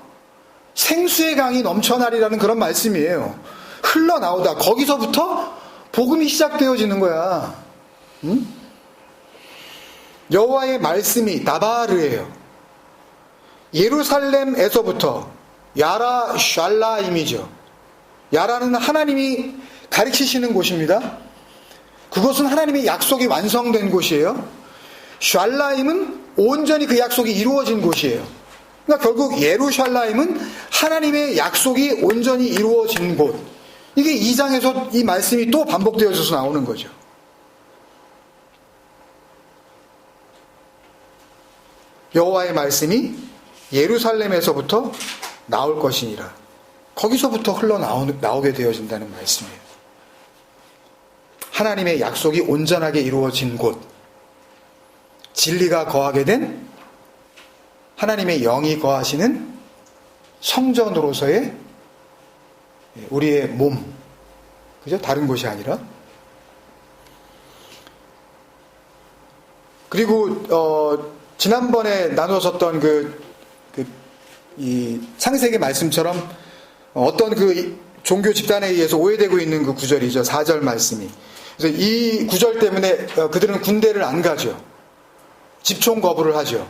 생수의 강이 넘쳐나리라는 그런 말씀이에요. 흘러나오다. 거기서부터 복음이 시작되어지는 거야. 응? 여호와의 말씀이 다바르예요. 예루살렘에서부터, 야라 샬라임이죠. 야라는 하나님이 가르치시는 곳입니다. 그것은 하나님의 약속이 완성된 곳이에요. 샬라임은 온전히 그 약속이 이루어진 곳이에요. 그러니까 결국 예루샬라임은 하나님의 약속이 온전히 이루어진 곳. 이게 2장에서 이 말씀이 또 반복되어져서 나오는 거죠. 여호와의 말씀이 예루살렘에서부터 나올 것이니라. 거기서부터 흘러나오게 되어진다는 말씀이에요. 하나님의 약속이 온전하게 이루어진 곳, 진리가 거하게 된, 하나님의 영이 거하시는 성전으로서의 우리의 몸. 그죠? 다른 곳이 아니라. 그리고 지난번에 나누었었던 이 창세기 말씀처럼 어떤 그 종교 집단에 의해서 오해되고 있는 그 구절이죠. 4절 말씀이. 그래서 이 구절 때문에 그들은 군대를 안 가죠. 집총 거부를 하죠.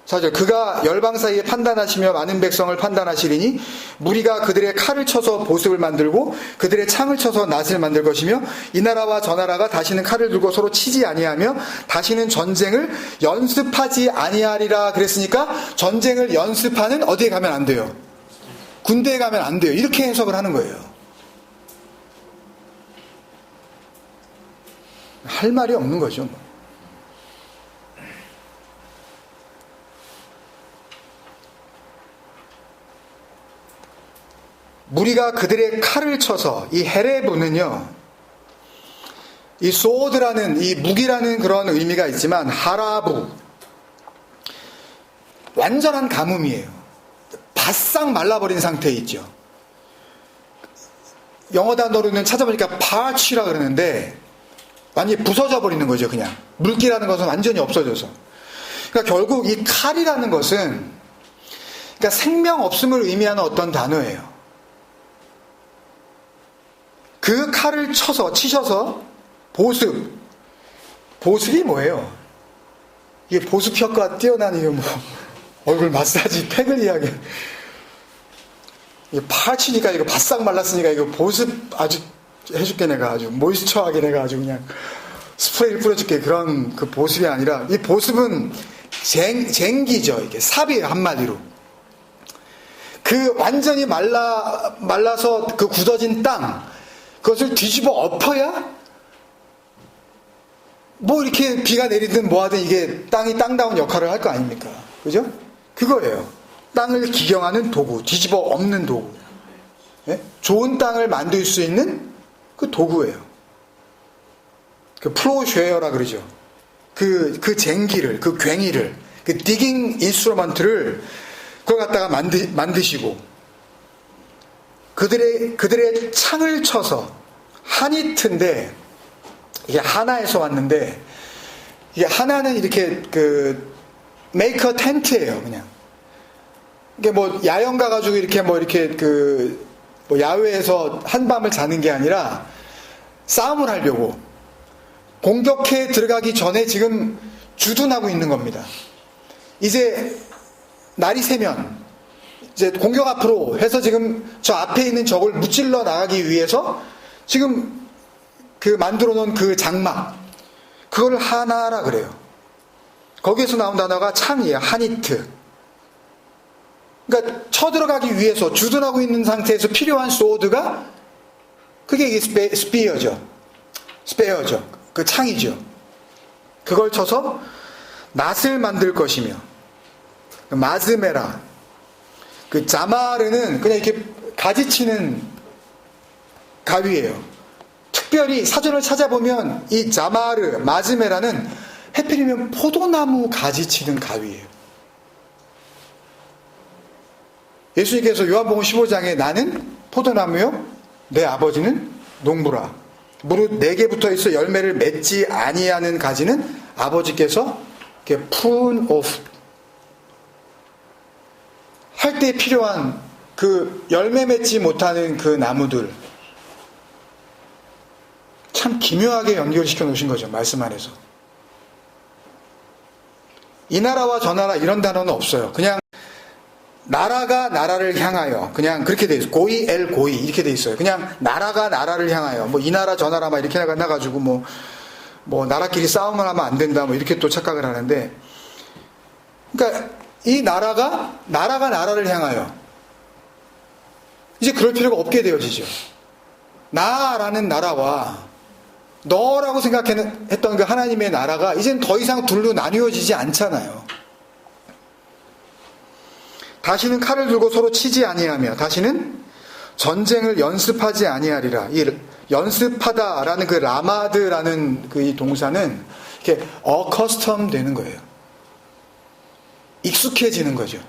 4절, 그가 열방 사이에 판단하시며 많은 백성을 판단하시리니 무리가 그들의 칼을 쳐서 보습을 만들고 그들의 창을 쳐서 낫을 만들 것이며 이 나라와 저 나라가 다시는 칼을 들고 서로 치지 아니하며 다시는 전쟁을 연습하지 아니하리라. 그랬으니까 전쟁을 연습하는 어디에 가면 안 돼요? 군대에 가면 안 돼요. 이렇게 해석을 하는 거예요. 할 말이 없는 거죠. 무리가 그들의 칼을 쳐서, 이 헤레브는요, 이 소드라는, 이 무기라는 그런 의미가 있지만 하라부, 완전한 가뭄이에요. 바싹 말라버린 상태에 있죠. 영어 단어로는 찾아보니까 파치라 그러는데 완전히 부서져 버리는 거죠. 그냥 물기라는 것은 완전히 없어져서. 그러니까 결국 이 칼이라는 것은 그러니까 생명 없음을 의미하는 어떤 단어예요. 그 칼을 치셔서 보습이 뭐예요? 이게 보습 효과 뛰어난 이게 뭐 얼굴 마사지 팩을 이야기. 이게 파치니까 이거 바싹 말랐으니까 이거 보습 아주 해줄게 내가 아주 모이스처하게 내가 아주 그냥 스프레이를 뿌려줄게 그런 그 보습이 아니라 이 보습은 쟁기죠. 이게 삽이에요 한마디로. 그 완전히 말라서 그 굳어진 땅 그것을 뒤집어 엎어야 뭐 이렇게 비가 내리든 뭐하든 이게 땅이 땅다운 역할을 할 거 아닙니까? 그죠? 그거예요. 땅을 기경하는 도구, 뒤집어 엎는 도구. 예? 좋은 땅을 만들 수 있는 그 도구예요. 그 플로우쉐어라 그러죠. 그 쟁기를, 그 괭이를, 그 디깅 인스트루먼트를 그걸 갖다가 만드시고 그들의 창을 쳐서 하니트인데 이게 하나에서 왔는데 이게 하나는 이렇게 메이커 텐트예요, 그냥. 이게 뭐 야영 가가지고 이렇게 뭐 야외에서 한밤을 자는 게 아니라 싸움을 하려고 공격해 들어가기 전에 지금 주둔하고 있는 겁니다. 이제 날이 새면 이제 공격 앞으로 해서 지금 저 앞에 있는 적을 무찔러 나가기 위해서 지금 그 만들어 놓은 그 장막 그걸 하나라 그래요. 거기에서 나온 단어가 창이에요. 하니트. 그러니까 쳐들어가기 위해서 주둔하고 있는 상태에서 필요한 소드가 그게 이게 스페어죠. 그 창이죠. 그걸 쳐서 낫을 만들 것이며 마즈메라 그 자마르는 그냥 이렇게 가지치는 가위예요. 특별히 사전을 찾아보면 이 자마르 마즈메라는 해필이면 포도나무 가지치는 가위예요. 예수님께서 요한복음 15장에 나는 포도나무요 내 아버지는 농부라. 무릇 내게 붙어 있어 열매를 맺지 아니하는 가지는 아버지께서 이렇게 prune off 할 때 필요한 그 열매 맺지 못하는 그 나무들 참 기묘하게 연결시켜 놓으신 거죠. 말씀 안에서. 이 나라와 저 나라 이런 단어는 없어요. 그냥 나라가 나라를 향하여 그냥 그렇게 돼 있어요. 고이 엘 고이 이렇게 돼 있어요. 그냥 나라가 나라를 향하여 뭐 이 나라 저 나라 막 이렇게 나가지고 뭐 나라끼리 싸움을 하면 안 된다 뭐 이렇게 또 착각을 하는데 그러니까 이 나라가 나라를 향하여 이제 그럴 필요가 없게 되어지죠. 나라는 나라와 너라고 생각했던 그 하나님의 나라가 이젠 더 이상 둘로 나뉘어지지 않잖아요. 다시는 칼을 들고 서로 치지 아니하며 다시는 전쟁을 연습하지 아니하리라. 이 연습하다라는 그 라마드라는 그 이 동사는 이렇게 accustom 되는 거예요. 익숙해지는 거죠.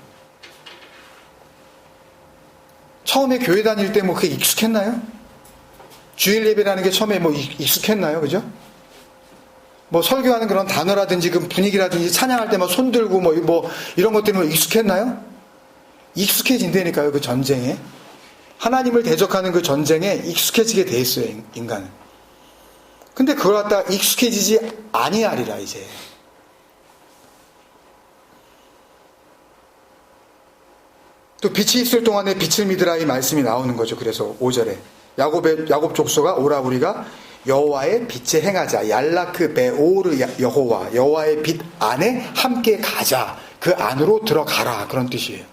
처음에 교회 다닐 때 뭐 그게 익숙했나요? 주일 예배라는 게 처음에 뭐 익숙했나요? 그죠? 뭐 설교하는 그런 단어라든지 그 분위기라든지 찬양할 때 막 손 들고 뭐 이런 것들이 뭐 익숙했나요? 익숙해진다니까요, 그 전쟁에. 하나님을 대적하는 그 전쟁에 익숙해지게 돼 있어요, 인간은. 근데 그걸 갖다가 익숙해지지 아니하리라, 이제. 또 빛이 있을 동안에 빛을 믿으라 이 말씀이 나오는 거죠. 그래서 5절에 야곱 족속아 오라 우리가 여호와의 빛에 행하자. 얄라크 베오르 여호와, 여호와의 빛 안에 함께 가자. 그 안으로 들어가라, 그런 뜻이에요.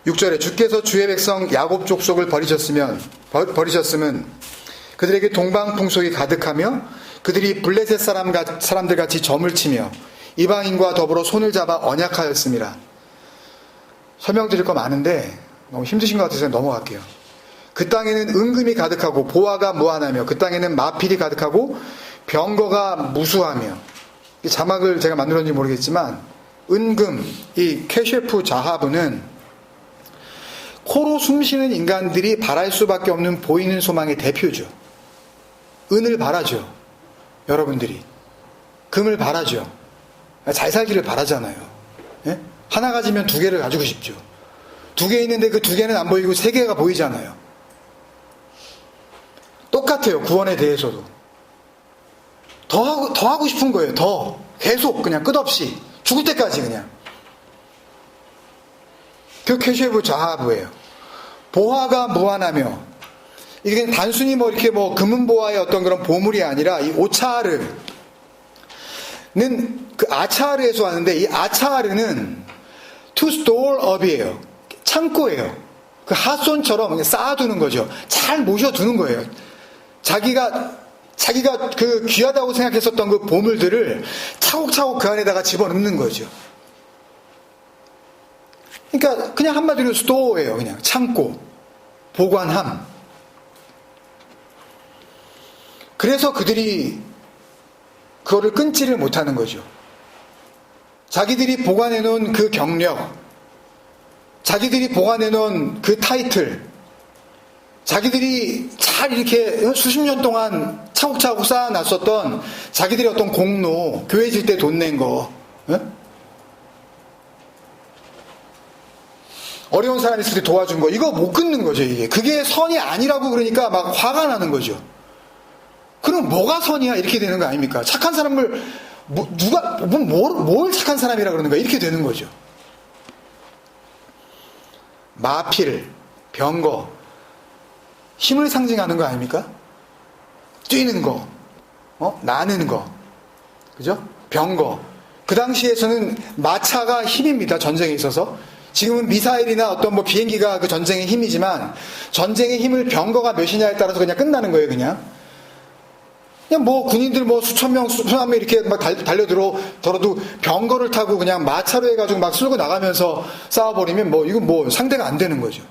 6절에 주께서 주의 백성 야곱 족속을 버리셨으면 그들에게 동방풍속이 가득하며 그들이 블레셋 사람들 같이 점을 치며 이방인과 더불어 손을 잡아 언약하였습니다. 설명드릴 거 많은데 너무 힘드신 것 같아서 넘어갈게요. 그 땅에는 은금이 가득하고 보화가 무한하며 그 땅에는 마필이 가득하고 병거가 무수하며, 이 자막을 제가 만들었는지 모르겠지만 은금, 이 케셰프 자하브는 코로 숨쉬는 인간들이 바랄 수밖에 없는 보이는 소망의 대표죠. 은을 바라죠. 여러분들이 금을 바라죠. 잘 살기를 바라잖아요. 예? 하나 가지면 두 개를 가지고 싶죠. 두 개 있는데 그 두 개는 안 보이고 세 개가 보이잖아요. 똑같아요. 구원에 대해서도 더 하고 싶은 거예요. 더 계속 그냥 끝없이 죽을 때까지 그냥. 그 케셰브 자하브예요. 보화가 무한하며, 이게 단순히 뭐 이렇게 뭐 금은보화의 어떤 그런 보물이 아니라 이 오차르는 그 아차르에서 왔는데, 이 아차르는 to store up이에요. 창고예요. 그 하손처럼 쌓아두는 거죠. 잘 모셔두는 거예요. 자기가 그 귀하다고 생각했었던 그 보물들을 차곡차곡 그 안에다가 집어넣는 거죠. 그러니까 그냥 한마디로 스토어예요. 그냥 창고, 보관함. 그래서 그들이 그거를 끊지를 못하는 거죠. 자기들이 보관해놓은 그 경력, 자기들이 보관해놓은 그 타이틀, 자기들이 잘 이렇게 수십 년 동안 차곡차곡 쌓아놨었던 자기들의 어떤 공로, 교회 질 때 돈 낸 거, 어려운 사람 있을 때 도와준 거, 이거 못 끊는 거죠, 이게. 그게 선이 아니라고 그러니까 막 화가 나는 거죠. 그럼 뭐가 선이야? 이렇게 되는 거 아닙니까? 착한 사람을, 뭘 착한 사람이라 그러는 거야? 이렇게 되는 거죠. 마필, 병거, 힘을 상징하는 거 아닙니까? 뛰는 거, 나는 거, 그죠? 병거. 그 당시에서는 마차가 힘입니다, 전쟁에 있어서. 지금은 미사일이나 어떤 뭐 비행기가 그 전쟁의 힘이지만, 전쟁의 힘을 병거가 몇이냐에 따라서 그냥 끝나는 거예요, 그냥. 그냥 뭐 군인들 뭐 수천 명, 수만 명 이렇게 막 달려들어도 병거를 타고 그냥 마차로 해가지고 막 쓸고 나가면서 싸워버리면 뭐 이건 뭐 상대가 안 되는 거죠.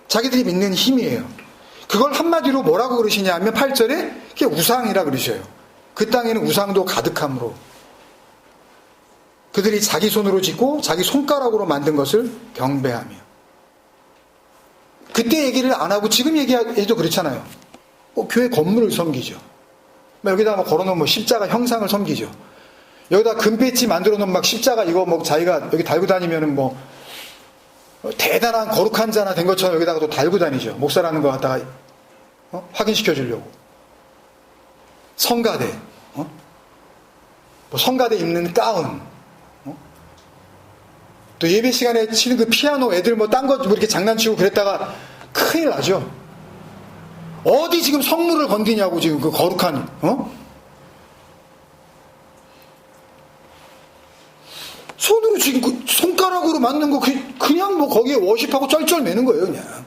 자기들이 믿는 힘이에요. 그걸 한마디로 뭐라고 그러시냐 하면 8절에 그게 우상이라 그러셔요. 그 땅에는 우상도 가득함으로 그들이 자기 손으로 짓고 자기 손가락으로 만든 것을 경배하며. 그때 얘기를 안 하고 지금 얘기해도 그렇잖아요. 교회 건물을 섬기죠. 여기다 뭐 걸어놓은 뭐 십자가 형상을 섬기죠. 여기다 금배지 만들어 놓은 막 십자가 이거 뭐 자기가 여기 달고 다니면은 뭐 대단한 거룩한 자나 된 것처럼 여기다가 또 달고 다니죠. 목사라는 거 갖다가 확인시켜 주려고. 성가대, 뭐 성가대 입는 가운, 또 예배 시간에 치는 그 피아노 애들 뭐 딴 거 뭐 이렇게 장난치고 그랬다가 큰일 나죠. 어디 지금 성물을 건드냐고 지금 그 거룩한, 손으로 지금 그 손가락으로 만든 거 그냥 뭐 거기에 워십하고 쩔쩔 매는 거예요, 그냥.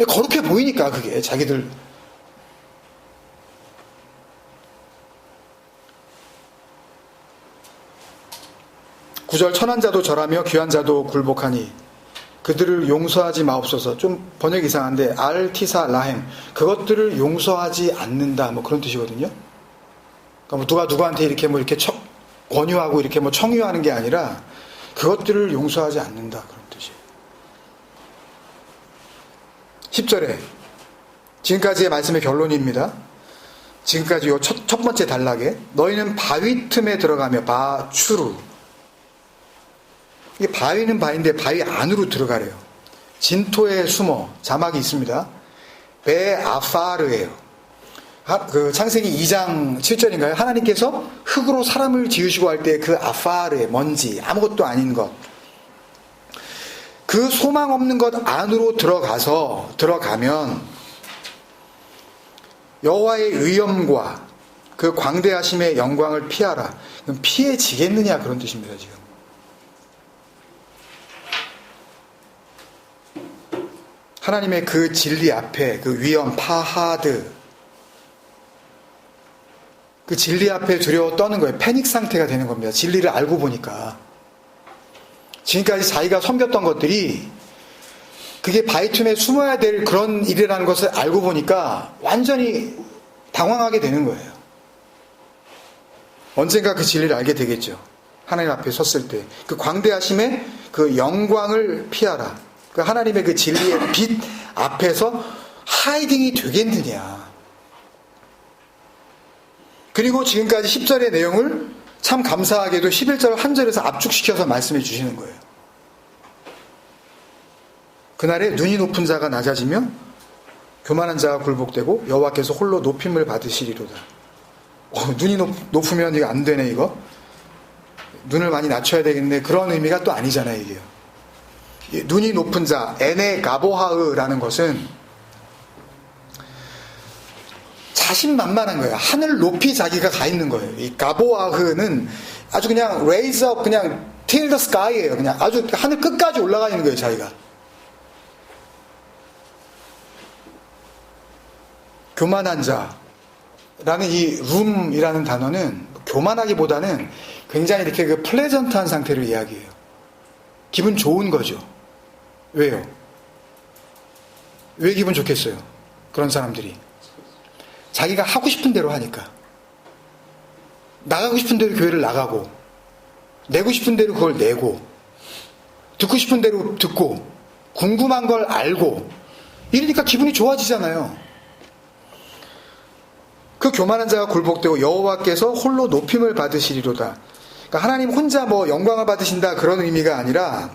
거룩해 보이니까 그게 자기들. 구절 천한 자도 절하며 귀한 자도 굴복하니 그들을 용서하지 마옵소서. 좀 번역 이상한데 알티사 라헴, 그것들을 용서하지 않는다, 뭐 그런 뜻이거든요. 그러니까 뭐 누가 누구한테 이렇게 뭐 이렇게 권유하고 이렇게 뭐 청유하는 게 아니라 그것들을 용서하지 않는다, 그런 뜻이에요. 10절에 지금까지의 말씀의 결론입니다. 지금까지 요 첫 번째 단락에 너희는 바위 틈에 들어가며 바추루, 이게 바위는 바위인데 바위 안으로 들어가래요. 진토에 숨어, 자막이 있습니다. 베아파르예요. 그 창세기 2장 7절인가요? 하나님께서 흙으로 사람을 지으시고 할 때 그 아파르의 먼지, 아무것도 아닌 것, 그 소망 없는 것 안으로 들어가면 여호와의 위엄과 그 광대하심의 영광을 피하라. 그럼 피해지겠느냐, 그런 뜻입니다. 지금 하나님의 그 진리 앞에, 그 위엄, 파하드, 그 진리 앞에 두려워 떠는 거예요. 패닉 상태가 되는 겁니다. 진리를 알고 보니까. 지금까지 자기가 섬겼던 것들이 그게 바위틈에 숨어야 될 그런 일이라는 것을 알고 보니까 완전히 당황하게 되는 거예요. 언젠가 그 진리를 알게 되겠죠. 하나님 앞에 섰을 때 그 광대하심의 그 영광을 피하라. 그 하나님의 그 진리의 빛 앞에서 하이딩이 되겠느냐. 그리고 지금까지 10절의 내용을 참 감사하게도 11절 한 절에서 압축시켜서 말씀해 주시는 거예요. 그날에 눈이 높은 자가 낮아지며 교만한 자가 굴복되고 여호와께서 홀로 높임을 받으시리로다. 눈이 높으면 이거 안 되네, 이거. 눈을 많이 낮춰야 되겠네. 그런 의미가 또 아니잖아요, 이게요. 눈이 높은 자, 에네 가보하으라는 것은 자신만만한 거예요. 하늘 높이 자기가 가 있는 거예요. 이 가보하흐는 아주 그냥 raise up, 그냥 till the sky예요. 그냥 아주 하늘 끝까지 올라가 있는 거예요, 자기가. 교만한 자라는 이 room이라는 단어는 교만하기보다는 굉장히 이렇게 그 플레전트한 상태를 이야기해요. 기분 좋은 거죠. 왜요? 왜 기분 좋겠어요? 그런 사람들이. 자기가 하고 싶은 대로 하니까. 나가고 싶은 대로 교회를 나가고, 내고 싶은 대로 그걸 내고, 듣고 싶은 대로 듣고, 궁금한 걸 알고, 이러니까 기분이 좋아지잖아요. 그 교만한 자가 굴복되고 여호와께서 홀로 높임을 받으시리로다. 그러니까 하나님 혼자 뭐 영광을 받으신다, 그런 의미가 아니라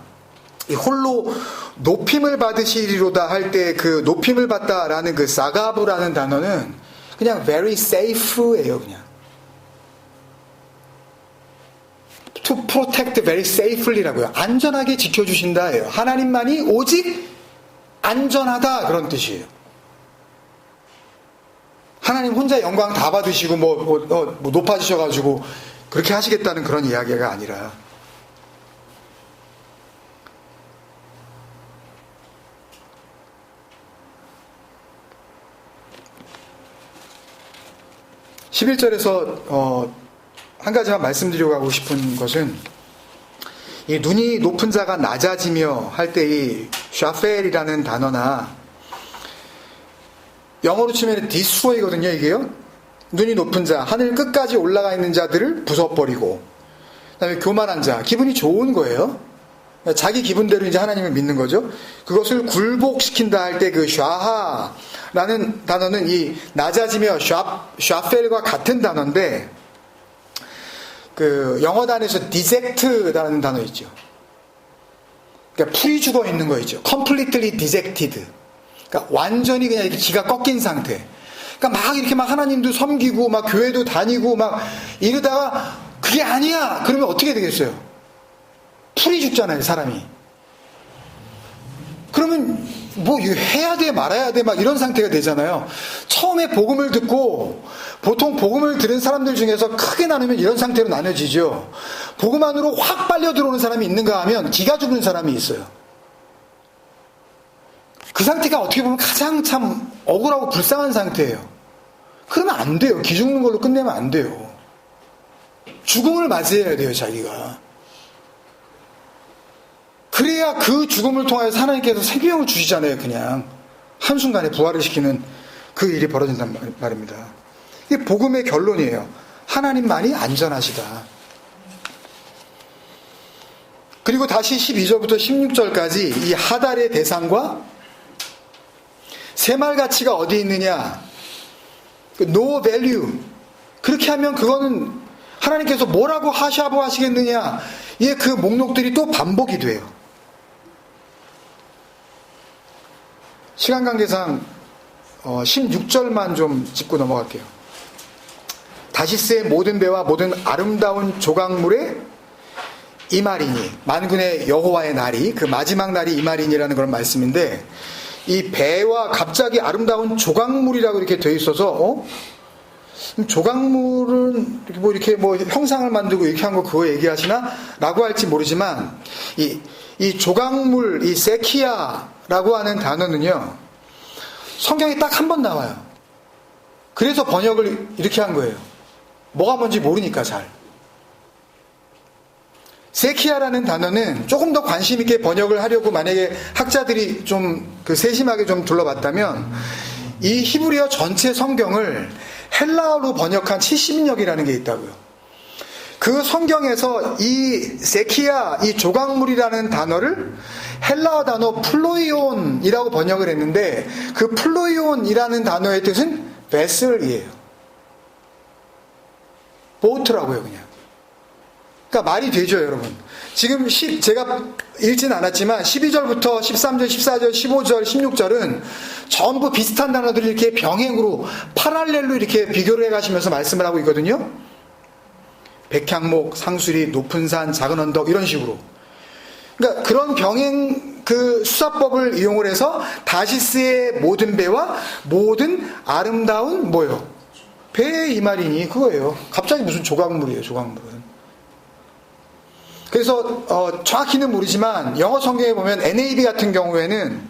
이 홀로 높임을 받으시리로다 할 때 그 높임을 받다라는 그 사가부라는 단어는 그냥 very safe예요. 그냥 to protect very safely라고요. 안전하게 지켜주신다예요. 하나님만이 오직 안전하다, 그런 뜻이에요. 하나님 혼자 영광 다 받으시고 뭐 높아지셔가지고 그렇게 하시겠다는 그런 이야기가 아니라, (11절에서) 한 가지만 말씀드리려고 하고 싶은 것은, 이 눈이 높은 자가 낮아지며 할 때 이 샤펠이라는 단어나, 영어로 치면 destroy거든요, 이게요. 눈이 높은 자, 하늘 끝까지 올라가 있는 자들을 부숴버리고, 그 다음에 교만한 자, 기분이 좋은 거예요. 자기 기분대로 이제 하나님을 믿는 거죠. 그것을 굴복시킨다 할 때 그 샤하라는 단어는 이 낮아지며 샤펠과 같은 단어인데, 그 영어 단어에서 deject라는 단어 있죠. 그러니까 풀이 죽어 있는 거 있죠. completely dejected. 그러니까 완전히 그냥 이렇게 기가 꺾인 상태. 그러니까 막 이렇게 막 하나님도 섬기고 막 교회도 다니고 막 이러다가 그게 아니야, 그러면 어떻게 되겠어요? 풀이 죽잖아요, 사람이. 그러면 뭐 해야 돼 말아야 돼 막 이런 상태가 되잖아요. 처음에 복음을 듣고, 보통 복음을 들은 사람들 중에서 크게 나누면 이런 상태로 나눠지죠. 복음 안으로 확 빨려 들어오는 사람이 있는가 하면 기가 죽는 사람이 있어요. 그 상태가 어떻게 보면 가장 참 억울하고 불쌍한 상태예요. 그러면 안 돼요. 기 죽는 걸로 끝내면 안 돼요. 죽음을 맞이해야 돼요, 자기가. 그래야 그 죽음을 통해서 하나님께서 생명을 주시잖아요. 그냥 한순간에 부활을 시키는 그 일이 벌어진단 말입니다. 이게 복음의 결론이에요. 하나님만이 안전하시다. 그리고 그리고 다시 12절부터 16절까지 이 하달의 대상과 세말 가치가 어디 있느냐, no value, 그렇게 하면 그거는 하나님께서 뭐라고 하샤보 하시겠느냐, 예, 그 목록들이 또 반복이 돼요. 시간 관계상 16절만 좀 짚고 넘어갈게요. 다시스의 모든 배와 모든 아름다운 조각물에 이 말이니, 만군의 여호와의 날이, 그 마지막 날이 이 말이니라는 그런 말씀인데, 이 배와 갑자기 아름다운 조각물이라고 이렇게 돼 있어서 조각물은 이렇게 형상을 만들고 이렇게 한 거 그거 얘기하시나? 라고 할지 모르지만, 이 조각물, 이 세키야라고 하는 단어는요, 성경에 딱 한 번 나와요. 그래서 번역을 이렇게 한 거예요. 뭐가 뭔지 모르니까 잘. 세키야라는 단어는 조금 더 관심 있게 번역을 하려고 만약에 학자들이 좀 세심하게 좀 둘러봤다면, 이 히브리어 전체 성경을 헬라어로 번역한 70인역이라는 게 있다고요. 그 성경에서 이 세키야, 이 조각물이라는 단어를 헬라어 단어 플로이온이라고 번역을 했는데, 그 플로이온이라는 단어의 뜻은 베슬이에요. 보트라고요, 그냥. 그러니까 말이 되죠, 여러분. 지금 제가 읽진 않았지만 12절부터 13절, 14절, 15절, 16절은 전부 비슷한 단어들을 이렇게 병행으로 파랄렐로 이렇게 비교를 해가시면서 말씀을 하고 있거든요. 백향목, 상수리, 높은 산, 작은 언덕, 이런 식으로. 그러니까 그런 병행 그 수사법을 이용을 해서 다시스의 모든 배와 모든 아름다운 뭐요? 배의 이 말이니 그거예요. 갑자기 무슨 조각물이에요, 조각물은. 그래서 정확히는 모르지만 영어 성경에 보면 NAB 같은 경우에는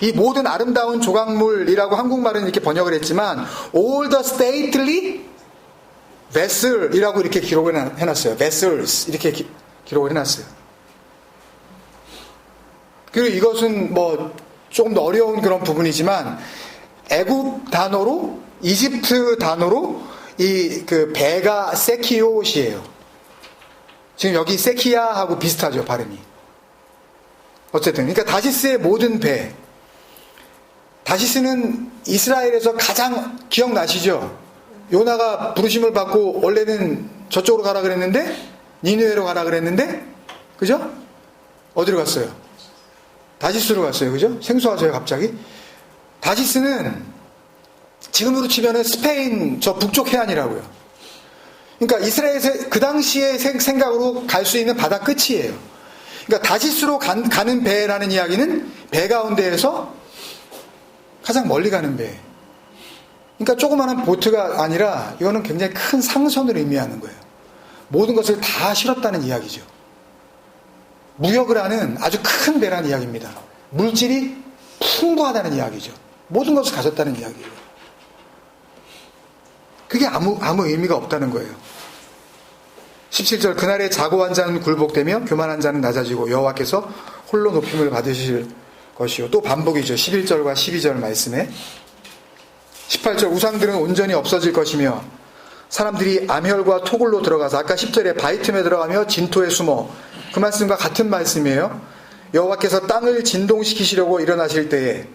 이 모든 아름다운 조각물이라고 한국말은 이렇게 번역을 했지만 all the stately vessel이라고 이렇게 기록을 해놨어요. vessels 이렇게 기록을 해놨어요. 그리고 이것은 조금 더 어려운 그런 부분이지만 애굽 단어로, 이집트 단어로 이 그 배가 세키옷이에요. 지금 여기 세키야하고 비슷하죠, 발음이. 어쨌든 그러니까 다시스의 모든 배. 다시스는 이스라엘에서 가장 기억나시죠? 요나가 부르심을 받고 원래는 저쪽으로 가라 그랬는데, 니느웨로 가라 그랬는데, 그죠? 어디로 갔어요? 다시스로 갔어요, 그죠? 생소하죠, 갑자기? 다시스는 지금으로 치면은 스페인 저 북쪽 해안이라고요. 그러니까 이스라엘에서 그 당시의 생각으로 갈 수 있는 바다 끝이에요. 그러니까 다시스로 가는 배라는 이야기는 배 가운데에서 가장 멀리 가는 배. 그러니까 조그마한 보트가 아니라 이거는 굉장히 큰 상선을 의미하는 거예요. 모든 것을 다 실었다는 이야기죠. 무역을 하는 아주 큰 배라는 이야기입니다. 물질이 풍부하다는 이야기죠. 모든 것을 가졌다는 이야기예요. 그게 아무 의미가 없다는 거예요. 17절 그날에 자고한 자는 굴복되며 교만한 자는 낮아지고 여호와께서 홀로 높임을 받으실 것이요. 또 반복이죠. 11절과 12절 말씀에 18절 우상들은 온전히 없어질 것이며 사람들이 암혈과 토굴로 들어가서, 아까 10절에 바위 틈에 들어가며 진토에 숨어, 그 말씀과 같은 말씀이에요. 여호와께서 땅을 진동시키시려고 일어나실 때에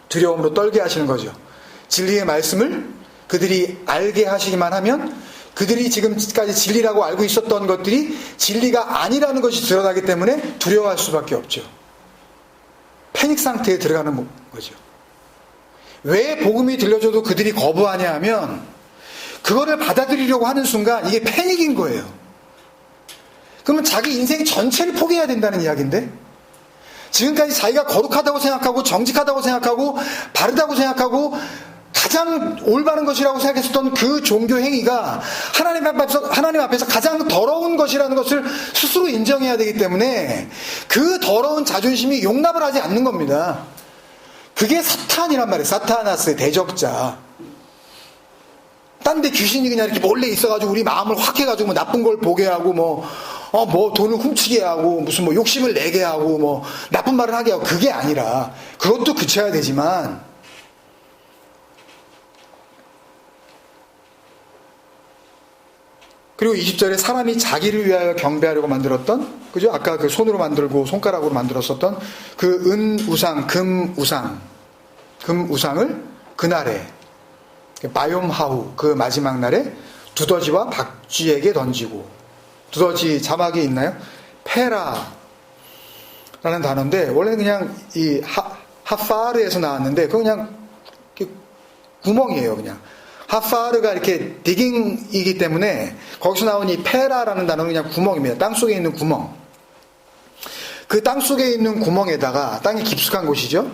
두려움으로 떨게 하시는 거죠. 진리의 말씀을 그들이 알게 하시기만 하면 그들이 지금까지 진리라고 알고 있었던 것들이 진리가 아니라는 것이 드러나기 때문에 두려워할 수밖에 없죠. 패닉 상태에 들어가는 거죠. 왜 복음이 들려줘도 그들이 거부하냐 하면 그거를 받아들이려고 하는 순간 이게 패닉인 거예요. 그러면 자기 인생 전체를 포기해야 된다는 이야기인데, 지금까지 자기가 거룩하다고 생각하고 정직하다고 생각하고 바르다고 생각하고 가장 올바른 것이라고 생각했었던 그 종교 행위가 하나님 앞에서 가장 더러운 것이라는 것을 스스로 인정해야 되기 때문에 그 더러운 자존심이 용납을 하지 않는 겁니다. 그게 사탄이란 말이에요. 사타나스, 대적자. 딴 데 귀신이 그냥 이렇게 몰래 있어가지고 우리 마음을 확 해가지고 뭐 나쁜 걸 보게 하고 뭐 돈을 훔치게 하고 무슨 뭐 욕심을 내게 하고 뭐 나쁜 말을 하게 하고, 그게 아니라 그것도 그쳐야 되지만 그리고 20절에 사람이 자기를 위하여 경배하려고 만들었던, 그죠? 아까 그 손으로 만들고 손가락으로 만들었었던 그 은우상, 금우상을 그날에, 바욤하후, 그 마지막 날에 두더지와 박쥐에게 던지고, 두더지 자막이 있나요? 페라라는 단어인데, 원래는 그냥 이 하파르에서 나왔는데, 그거 그냥 구멍이에요, 그냥. 하파르가 이렇게 디깅이기 때문에 거기서 나온 이 페라라는 단어는 그냥 구멍입니다. 땅속에 있는 구멍. 그 땅속에 있는 구멍에다가, 땅이 깊숙한 곳이죠.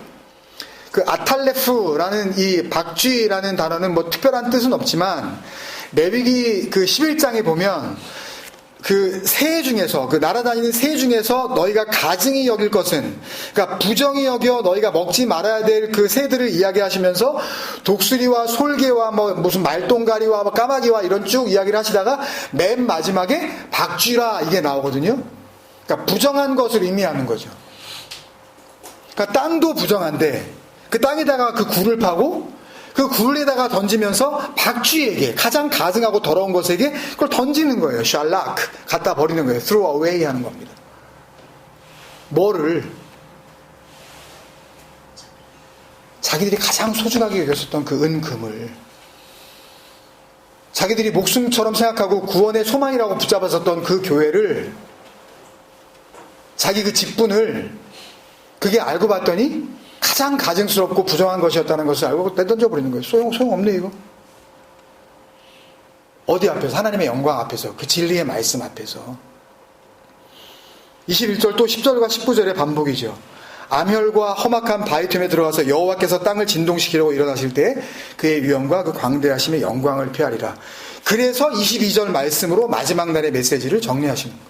그 아탈레프라는 이 박쥐라는 단어는 뭐 특별한 뜻은 없지만, 레위기 그 11장에 보면 그 새 중에서, 그 날아다니는 새 중에서 너희가 가증히 여길 것은, 그러니까 부정히 여겨 너희가 먹지 말아야 될 그 새들을 이야기하시면서 독수리와 솔개와 뭐 무슨 말똥가리와 뭐 까마귀와 이런 쭉 이야기를 하시다가 맨 마지막에 박쥐라 이게 나오거든요. 그러니까 부정한 것을 의미하는 거죠. 그러니까 땅도 부정한데 그 땅에다가 그 굴을 파고 그 굴에다가 던지면서 박쥐에게, 가장 가증하고 더러운 것에게 그걸 던지는 거예요. 샬락, 갖다 버리는 거예요. throw away 하는 겁니다. 뭐를? 자기들이 가장 소중하게 여겼었던 그 은금을, 자기들이 목숨처럼 생각하고 구원의 소망이라고 붙잡았었던 그 교회를, 자기 그 직분을, 그게 알고 봤더니 가장 가증스럽고 부정한 것이었다는 것을 알고 내던져버리는 거예요. 소용없네 이거. 어디 앞에서? 하나님의 영광 앞에서, 그 진리의 말씀 앞에서. 21절 또 10절과 19절의 반복이죠. 암혈과 험악한 바위 틈에 들어가서 여호와께서 땅을 진동시키려고 일어나실 때 그의 위엄과 그 광대하심의 영광을 피하리라. 그래서 22절 말씀으로 마지막 날의 메시지를 정리하시는 거예요.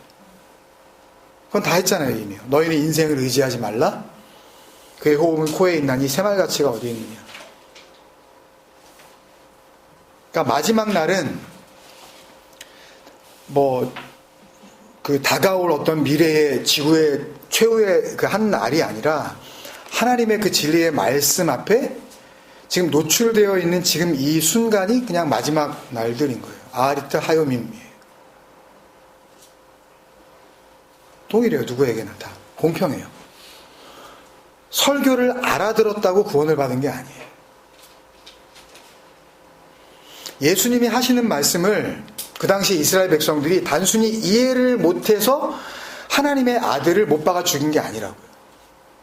그건 다 했잖아요 이미. 너희는 인생을 의지하지 말라. 그의 호흡은 코에 있나니 새말가치가 어디에 있느냐. 그러니까 마지막 날은 뭐 그 다가올 어떤 미래의 지구의 최후의 그 한 날이 아니라 하나님의 그 진리의 말씀 앞에 지금 노출되어 있는 지금 이 순간이 그냥 마지막 날들인 거예요. 아리트 하요밈이에요. 동일해요. 누구에게나 다 공평해요. 설교를 알아들었다고 구원을 받은 게 아니에요. 예수님이 하시는 말씀을 그 당시 이스라엘 백성들이 단순히 이해를 못해서 하나님의 아들을 못 박아 죽인 게 아니라고요.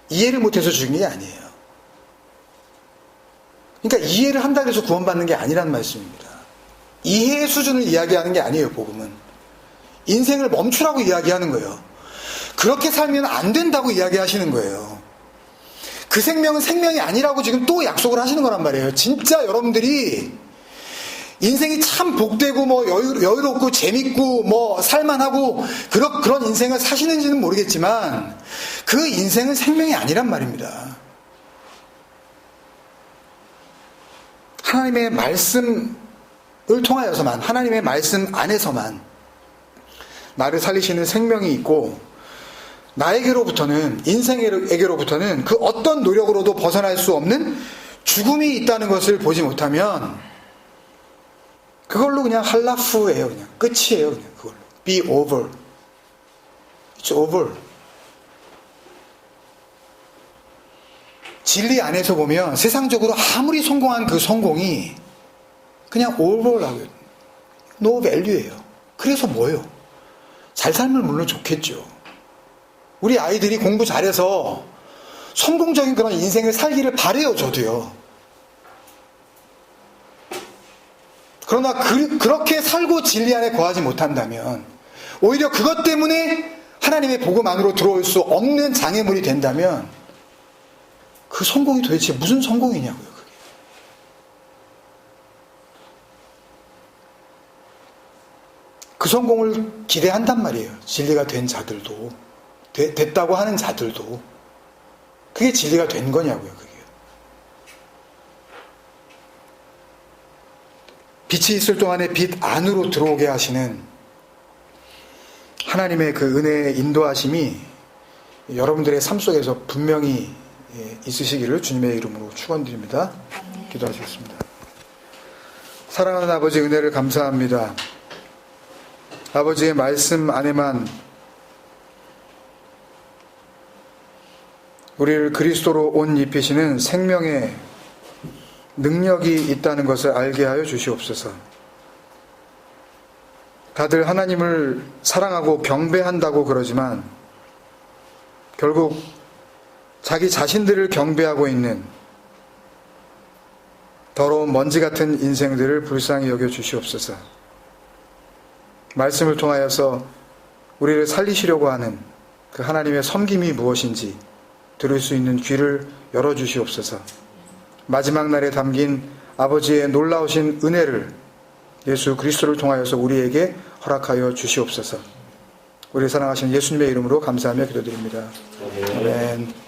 이해를 못해서 죽인 게 아니에요. 그러니까 이해를 한다고 해서 구원받는 게 아니란 말씀입니다. 이해의 수준을 이야기하는 게 아니에요. 복음은 인생을 멈추라고 이야기하는 거예요. 그렇게 살면 안 된다고 이야기하시는 거예요. 그 생명은 생명이 아니라고 지금 또 약속을 하시는 거란 말이에요. 진짜 여러분들이 인생이 참 복되고 뭐 여유롭고 재밌고 뭐 살만하고 그런 인생을 사시는지는 모르겠지만 그 인생은 생명이 아니란 말입니다. 하나님의 말씀을 통하여서만, 하나님의 말씀 안에서만 나를 살리시는 생명이 있고, 나에게로부터는, 인생에게로부터는 그 어떤 노력으로도 벗어날 수 없는 죽음이 있다는 것을 보지 못하면 그걸로 그냥 할라프예요. 그냥 끝이에요. 그냥 그걸로 be over. It's over. 진리 안에서 보면 세상적으로 아무리 성공한 그 성공이 그냥 over라고요. no value예요. 그래서 뭐예요? 잘 살면 물론 좋겠죠. 우리 아이들이 공부 잘해서 성공적인 그런 인생을 살기를 바래요. 저도요. 그러나 그렇게 살고 진리 안에 거하지 못한다면, 오히려 그것 때문에 하나님의 복음 안으로 들어올 수 없는 장애물이 된다면 그 성공이 도대체 무슨 성공이냐고요. 그게. 그 성공을 기대한단 말이에요. 진리가 된 자들도, 됐다고 하는 자들도. 그게 진리가 된 거냐고요. 그게. 빛이 있을 동안에 빛 안으로 들어오게 하시는 하나님의 그 은혜의 인도하심이 여러분들의 삶 속에서 분명히 있으시기를 주님의 이름으로 축원드립니다. 기도하시겠습니다. 사랑하는 아버지, 은혜를 감사합니다. 아버지의 말씀 안에만 우리를 그리스도로 옷 입히시는 생명의 능력이 있다는 것을 알게 하여 주시옵소서. 다들 하나님을 사랑하고 경배한다고 그러지만 결국 자기 자신들을 경배하고 있는 더러운 먼지 같은 인생들을 불쌍히 여겨 주시옵소서. 말씀을 통하여서 우리를 살리시려고 하는 그 하나님의 섬김이 무엇인지 들을 수 있는 귀를 열어주시옵소서. 마지막 날에 담긴 아버지의 놀라우신 은혜를 예수 그리스도를 통하여서 우리에게 허락하여 주시옵소서. 우리 사랑하시는 예수님의 이름으로 감사하며 기도드립니다. 아멘.